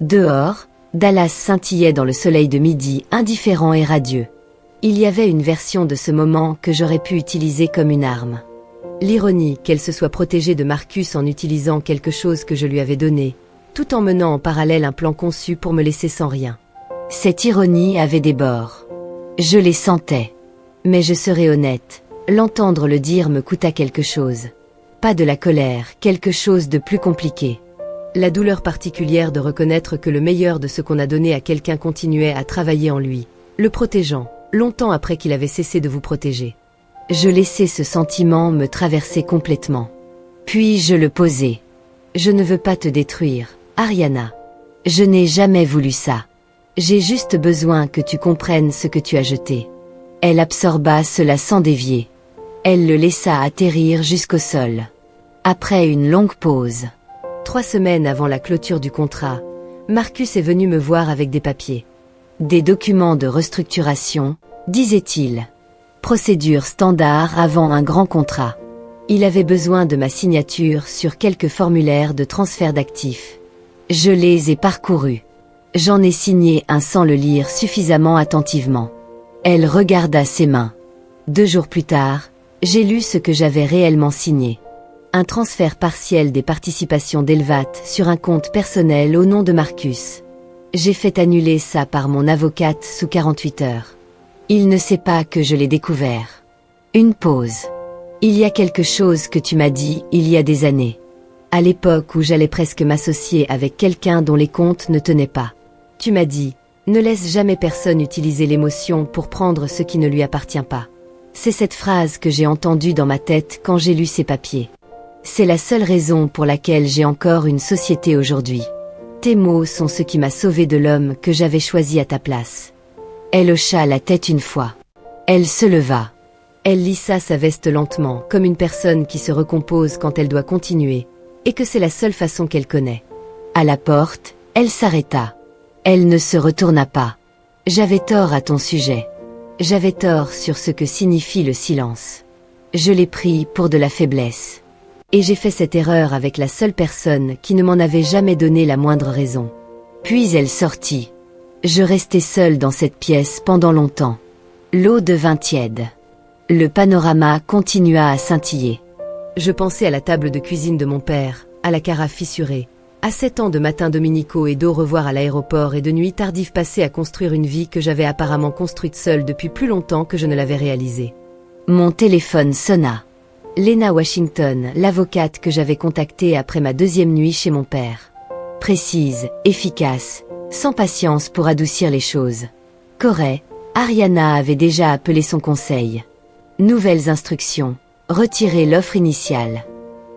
Dehors, Dallas scintillait dans le soleil de midi, indifférent et radieux. Il y avait une version de ce moment que j'aurais pu utiliser comme une arme. L'ironie qu'elle se soit protégée de Marcus en utilisant quelque chose que je lui avais donné, tout en menant en parallèle un plan conçu pour me laisser sans rien. Cette ironie avait des bords. Je les sentais. Mais je serai honnête, l'entendre le dire me coûta quelque chose. Pas de la colère, quelque chose de plus compliqué. La douleur particulière de reconnaître que le meilleur de ce qu'on a donné à quelqu'un continuait à travailler en lui, le protégeant, longtemps après qu'il avait cessé de vous protéger. Je laissai ce sentiment me traverser complètement. Puis je le posai. Je ne veux pas te détruire, Ariana. Je n'ai jamais voulu ça. J'ai juste besoin que tu comprennes ce que tu as jeté. Elle absorba cela sans dévier. Elle le laissa atterrir jusqu'au sol. Après une longue pause. 3 semaines avant la clôture du contrat, Marcus est venu me voir avec des papiers. Des documents de restructuration, disait-il. Procédure standard avant un grand contrat. Il avait besoin de ma signature sur quelques formulaires de transfert d'actifs. Je les ai parcourus. J'en ai signé un sans le lire suffisamment attentivement. Elle regarda ses mains. 2 jours plus tard, j'ai lu ce que j'avais réellement signé. Un transfert partiel des participations d'Elvat sur un compte personnel au nom de Marcus. J'ai fait annuler ça par mon avocate sous 48 heures. Il ne sait pas que je l'ai découvert. Une pause. Il y a quelque chose que tu m'as dit il y a des années. À l'époque où j'allais presque m'associer avec quelqu'un dont les comptes ne tenaient pas. Tu m'as dit, ne laisse jamais personne utiliser l'émotion pour prendre ce qui ne lui appartient pas. C'est cette phrase que j'ai entendue dans ma tête quand j'ai lu ces papiers. C'est la seule raison pour laquelle j'ai encore une société aujourd'hui. Tes mots sont ce qui m'a sauvé de l'homme que j'avais choisi à ta place. Elle hocha la tête une fois. Elle se leva. Elle lissa sa veste lentement, comme une personne qui se recompose quand elle doit continuer, et que c'est la seule façon qu'elle connaît. À la porte, elle s'arrêta. Elle ne se retourna pas. J'avais tort à ton sujet. J'avais tort sur ce que signifie le silence. Je l'ai pris pour de la faiblesse. Et j'ai fait cette erreur avec la seule personne qui ne m'en avait jamais donné la moindre raison. Puis elle sortit. Je restai seule dans cette pièce pendant longtemps. L'eau devint tiède. Le panorama continua à scintiller. Je pensais à la table de cuisine de mon père, à la carafe fissurée, à 7 ans de matins dominicaux et d'au revoir à l'aéroport et de nuits tardives passées à construire une vie que j'avais apparemment construite seule depuis plus longtemps que je ne l'avais réalisée. Mon téléphone sonna. Lena Washington, l'avocate que j'avais contactée après ma 2e nuit chez mon père. Précise, efficace, sans patience pour adoucir les choses. Corée, Ariana avait déjà appelé son conseil. Nouvelles instructions. Retirer l'offre initiale.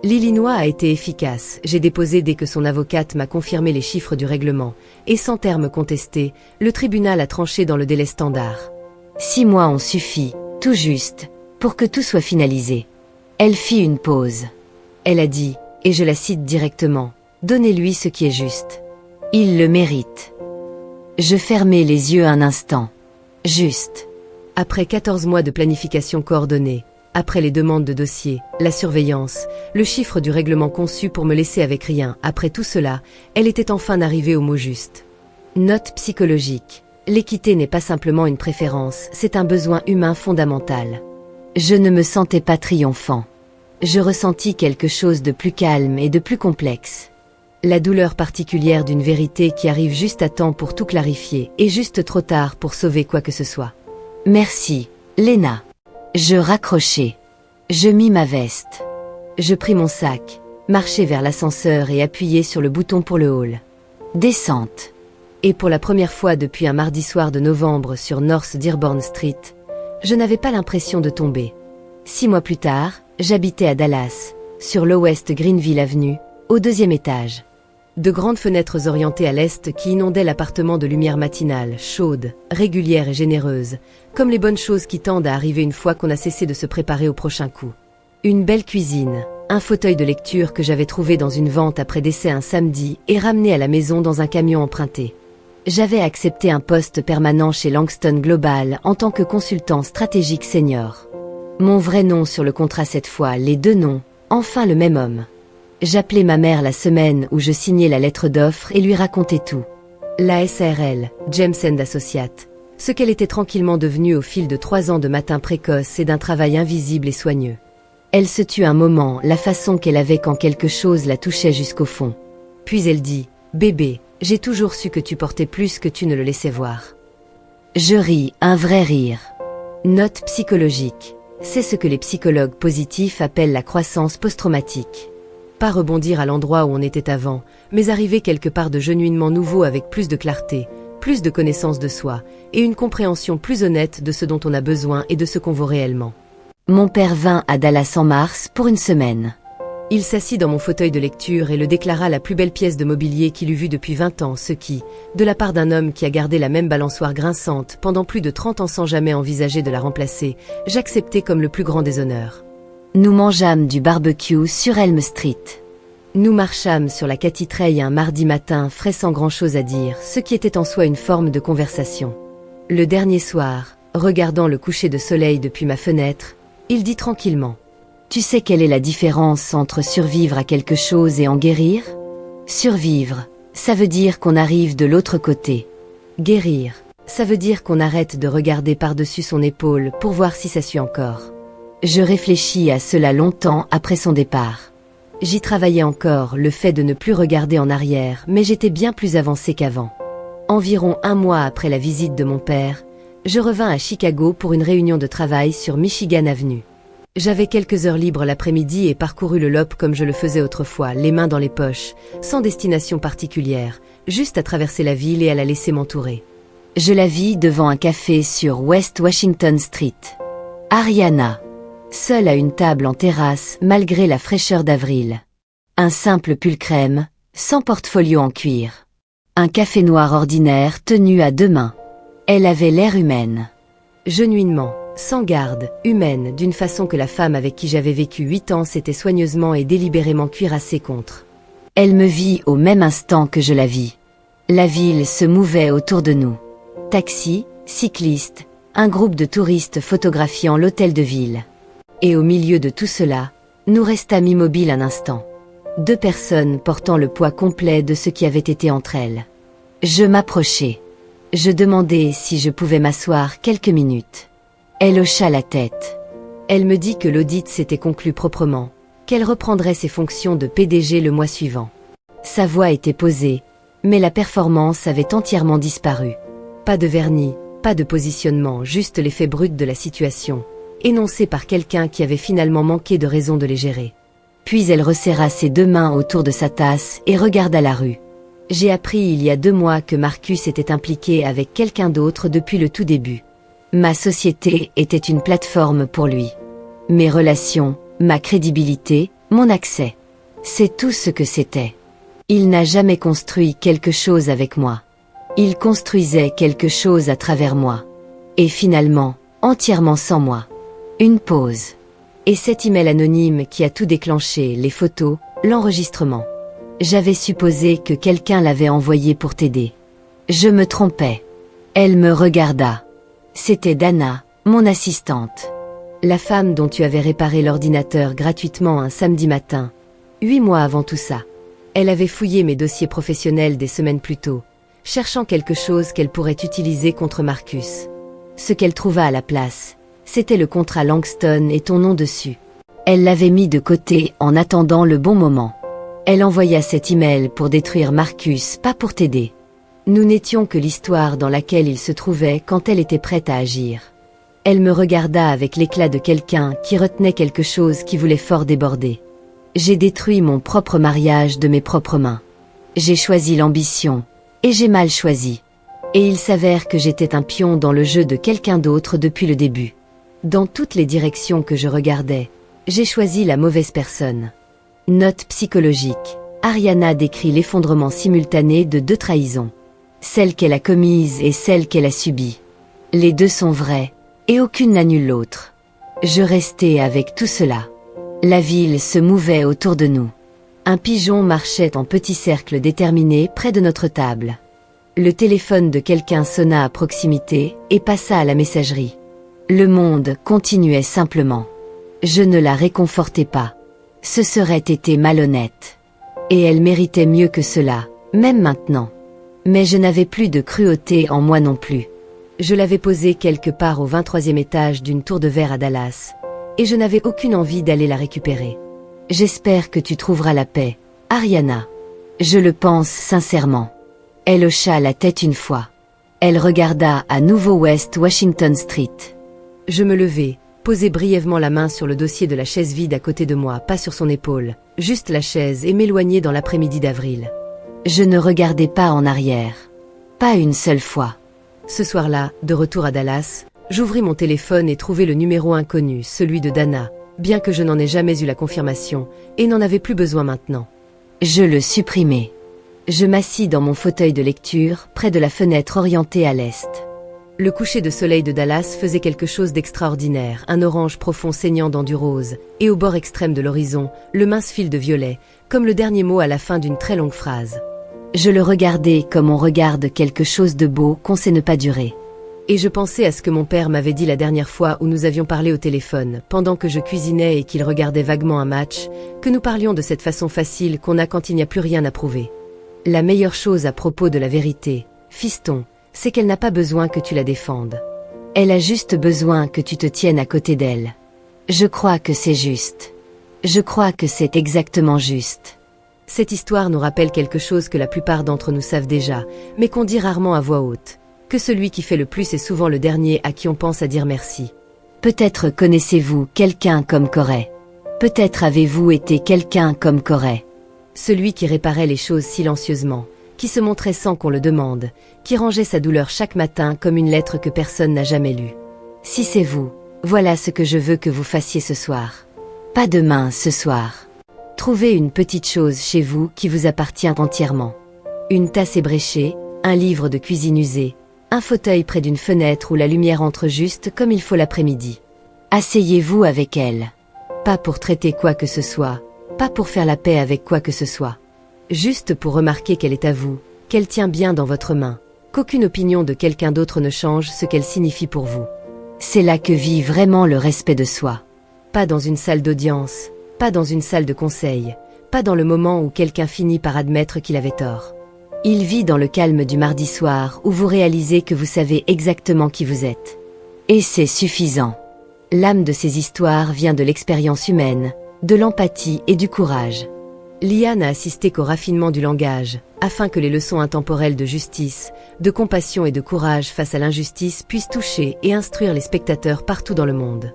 L'Illinois a été efficace. J'ai déposé dès que son avocate m'a confirmé les chiffres du règlement. Et sans terme contesté, le tribunal a tranché dans le délai standard. 6 mois ont suffi, tout juste, pour que tout soit finalisé. Elle fit une pause. Elle a dit, et je la cite directement, « Donnez-lui ce qui est juste. Il le mérite. » Je fermai les yeux un instant. Juste. Après 14 mois de planification coordonnée, après les demandes de dossiers, la surveillance, le chiffre du règlement conçu pour me laisser avec rien, après tout cela, elle était enfin arrivée au mot juste. Note psychologique. L'équité n'est pas simplement une préférence, c'est un besoin humain fondamental. Je ne me sentais pas triomphant. Je ressentis quelque chose de plus calme et de plus complexe. La douleur particulière d'une vérité qui arrive juste à temps pour tout clarifier et juste trop tard pour sauver quoi que ce soit. Merci, Lena. Je raccrochai. Je mis ma veste. Je pris mon sac, marchai vers l'ascenseur et appuyai sur le bouton pour le hall. Descente. Et pour la première fois depuis un mardi soir de novembre sur North Dearborn Street, je n'avais pas l'impression de tomber. 6 mois plus tard, j'habitais à Dallas, sur l'Ouest Greenville Avenue, au 2e étage. De grandes fenêtres orientées à l'est qui inondaient l'appartement de lumière matinale, chaude, régulière et généreuse, comme les bonnes choses qui tendent à arriver une fois qu'on a cessé de se préparer au prochain coup. Une belle cuisine, un fauteuil de lecture que j'avais trouvé dans une vente après décès un samedi et ramené à la maison dans un camion emprunté. J'avais accepté un poste permanent chez Langston Global en tant que consultant stratégique senior. Mon vrai nom sur le contrat cette fois, les 2 noms, enfin le même homme. J'appelais ma mère la semaine où je signais la lettre d'offre et lui racontais tout. La SARL, James & Associates, ce qu'elle était tranquillement devenue au fil de 3 ans de matins précoces et d'un travail invisible et soigneux. Elle se tut un moment, la façon qu'elle avait quand quelque chose la touchait jusqu'au fond. Puis elle dit, « Bébé, j'ai toujours su que tu portais plus que tu ne le laissais voir. » Je ris, un vrai rire. Note psychologique. C'est ce que les psychologues positifs appellent la croissance post-traumatique. Pas rebondir à l'endroit où on était avant, mais arriver quelque part de genuinement nouveau avec plus de clarté, plus de connaissance de soi, et une compréhension plus honnête de ce dont on a besoin et de ce qu'on vaut réellement. Mon père vint à Dallas en mars pour une semaine. Il s'assit dans mon fauteuil de lecture et le déclara la plus belle pièce de mobilier qu'il eût vue depuis 20 ans, ce qui, de la part d'un homme qui a gardé la même balançoire grinçante pendant plus de 30 ans sans jamais envisager de la remplacer, j'acceptais comme le plus grand des honneurs. Nous mangeâmes du barbecue sur Elm Street. Nous marchâmes sur la Katy Trail un mardi matin frais sans grand-chose à dire, ce qui était en soi une forme de conversation. Le dernier soir, regardant le coucher de soleil depuis ma fenêtre, il dit tranquillement. Tu sais quelle est la différence entre survivre à quelque chose et en guérir? Survivre, ça veut dire qu'on arrive de l'autre côté. Guérir, ça veut dire qu'on arrête de regarder par-dessus son épaule pour voir si ça suit encore. Je réfléchis à cela longtemps après son départ. J'y travaillais encore, le fait de ne plus regarder en arrière, mais j'étais bien plus avancée qu'avant. Environ 1 mois après la visite de mon père, je revins à Chicago pour une réunion de travail sur Michigan Avenue. J'avais quelques heures libres l'après-midi et parcourus le Loop comme je le faisais autrefois, les mains dans les poches, sans destination particulière, juste à traverser la ville et à la laisser m'entourer. Je la vis devant un café sur West Washington Street. Ariana, seule à une table en terrasse malgré la fraîcheur d'avril. Un simple pull crème, sans portfolio en cuir. Un café noir ordinaire tenu à 2 mains. Elle avait l'air humaine. Genuinement. Sans garde, humaine, d'une façon que la femme avec qui j'avais vécu 8 ans s'était soigneusement et délibérément cuirassée contre. Elle me vit au même instant que je la vis. La ville se mouvait autour de nous. Taxis, cyclistes, un groupe de touristes photographiant l'hôtel de ville. Et au milieu de tout cela, nous restâmes immobiles un instant. 2 personnes portant le poids complet de ce qui avait été entre elles. Je m'approchai. Je demandai si je pouvais m'asseoir quelques minutes. Elle hocha la tête. Elle me dit que l'audit s'était conclu proprement, qu'elle reprendrait ses fonctions de PDG le mois suivant. Sa voix était posée, mais la performance avait entièrement disparu. Pas de vernis, pas de positionnement, juste l'effet brut de la situation, énoncé par quelqu'un qui avait finalement manqué de raison de les gérer. Puis elle resserra ses 2 mains autour de sa tasse et regarda la rue. J'ai appris il y a 2 mois que Marcus était impliqué avec quelqu'un d'autre depuis le tout début. Ma société était une plateforme pour lui. Mes relations, ma crédibilité, mon accès. C'est tout ce que c'était. Il n'a jamais construit quelque chose avec moi. Il construisait quelque chose à travers moi. Et finalement, entièrement sans moi. Une pause. Et cet email anonyme qui a tout déclenché, les photos, l'enregistrement. J'avais supposé que quelqu'un l'avait envoyé pour t'aider. Je me trompais. Elle me regarda. C'était Dana, mon assistante. La femme dont tu avais réparé l'ordinateur gratuitement un samedi matin. 8 mois avant tout ça. Elle avait fouillé mes dossiers professionnels des semaines plus tôt, cherchant quelque chose qu'elle pourrait utiliser contre Marcus. Ce qu'elle trouva à la place, c'était le contrat Langston et ton nom dessus. Elle l'avait mis de côté en attendant le bon moment. Elle envoya cet email pour détruire Marcus, pas pour t'aider. Nous n'étions que l'histoire dans laquelle il se trouvait quand elle était prête à agir. Elle me regarda avec l'éclat de quelqu'un qui retenait quelque chose qui voulait fort déborder. J'ai détruit mon propre mariage de mes propres mains. J'ai choisi l'ambition, et j'ai mal choisi. Et il s'avère que j'étais un pion dans le jeu de quelqu'un d'autre depuis le début. Dans toutes les directions que je regardais, j'ai choisi la mauvaise personne. Note psychologique. Ariana décrit l'effondrement simultané de 2 trahisons. Celle qu'elle a commise et celle qu'elle a subie. Les 2 sont vraies, et aucune n'annule l'autre. Je restais avec tout cela. La ville se mouvait autour de nous. Un pigeon marchait en petit cercle déterminé près de notre table. Le téléphone de quelqu'un sonna à proximité et passa à la messagerie. Le monde continuait simplement. Je ne la réconfortais pas. Ce serait été malhonnête. Et elle méritait mieux que cela, même maintenant. Mais je n'avais plus de cruauté en moi non plus. Je l'avais posée quelque part au 23e étage d'une tour de verre à Dallas, et je n'avais aucune envie d'aller la récupérer. J'espère que tu trouveras la paix, Ariana. Je le pense sincèrement. Elle hocha la tête une fois. Elle regarda à nouveau West Washington Street. Je me levai, posai brièvement la main sur le dossier de la chaise vide à côté de moi, pas sur son épaule, juste la chaise, et m'éloignai dans l'après-midi d'avril. Je ne regardai pas en arrière. Pas une seule fois. Ce soir-là, de retour à Dallas, j'ouvris mon téléphone et trouvai le numéro inconnu, celui de Dana, bien que je n'en ai jamais eu la confirmation, et n'en avais plus besoin maintenant. Je le supprimai. Je m'assis dans mon fauteuil de lecture, près de la fenêtre orientée à l'est. Le coucher de soleil de Dallas faisait quelque chose d'extraordinaire, un orange profond saignant dans du rose, et au bord extrême de l'horizon, le mince fil de violet, comme le dernier mot à la fin d'une très longue phrase. Je le regardais comme on regarde quelque chose de beau qu'on sait ne pas durer. Et je pensais à ce que mon père m'avait dit la dernière fois où nous avions parlé au téléphone, pendant que je cuisinais et qu'il regardait vaguement un match, que nous parlions de cette façon facile qu'on a quand il n'y a plus rien à prouver. La meilleure chose à propos de la vérité, fiston, c'est qu'elle n'a pas besoin que tu la défendes. Elle a juste besoin que tu te tiennes à côté d'elle. Je crois que c'est juste. Je crois que c'est exactement juste. Cette histoire nous rappelle quelque chose que la plupart d'entre nous savent déjà, mais qu'on dit rarement à voix haute, que celui qui fait le plus est souvent le dernier à qui on pense à dire merci. Peut-être connaissez-vous quelqu'un comme Corey. Peut-être avez-vous été quelqu'un comme Corey. Celui qui réparait les choses silencieusement, qui se montrait sans qu'on le demande, qui rangeait sa douleur chaque matin comme une lettre que personne n'a jamais lue. Si c'est vous, voilà ce que je veux que vous fassiez ce soir. Pas demain, ce soir. Trouvez une petite chose chez vous qui vous appartient entièrement. Une tasse ébréchée, un livre de cuisine usé, un fauteuil près d'une fenêtre où la lumière entre juste comme il faut l'après-midi. Asseyez-vous avec elle. Pas pour traiter quoi que ce soit, pas pour faire la paix avec quoi que ce soit. Juste pour remarquer qu'elle est à vous, qu'elle tient bien dans votre main, qu'aucune opinion de quelqu'un d'autre ne change ce qu'elle signifie pour vous. C'est là que vit vraiment le respect de soi. Pas dans une salle d'audience, pas dans une salle de conseil, pas dans le moment où quelqu'un finit par admettre qu'il avait tort. Il vit dans le calme du mardi soir où vous réalisez que vous savez exactement qui vous êtes. Et c'est suffisant. L'âme de ces histoires vient de l'expérience humaine, de l'empathie et du courage. L'IA n'a assisté qu'au raffinement du langage, afin que les leçons intemporelles de justice, de compassion et de courage face à l'injustice puissent toucher et instruire les spectateurs partout dans le monde.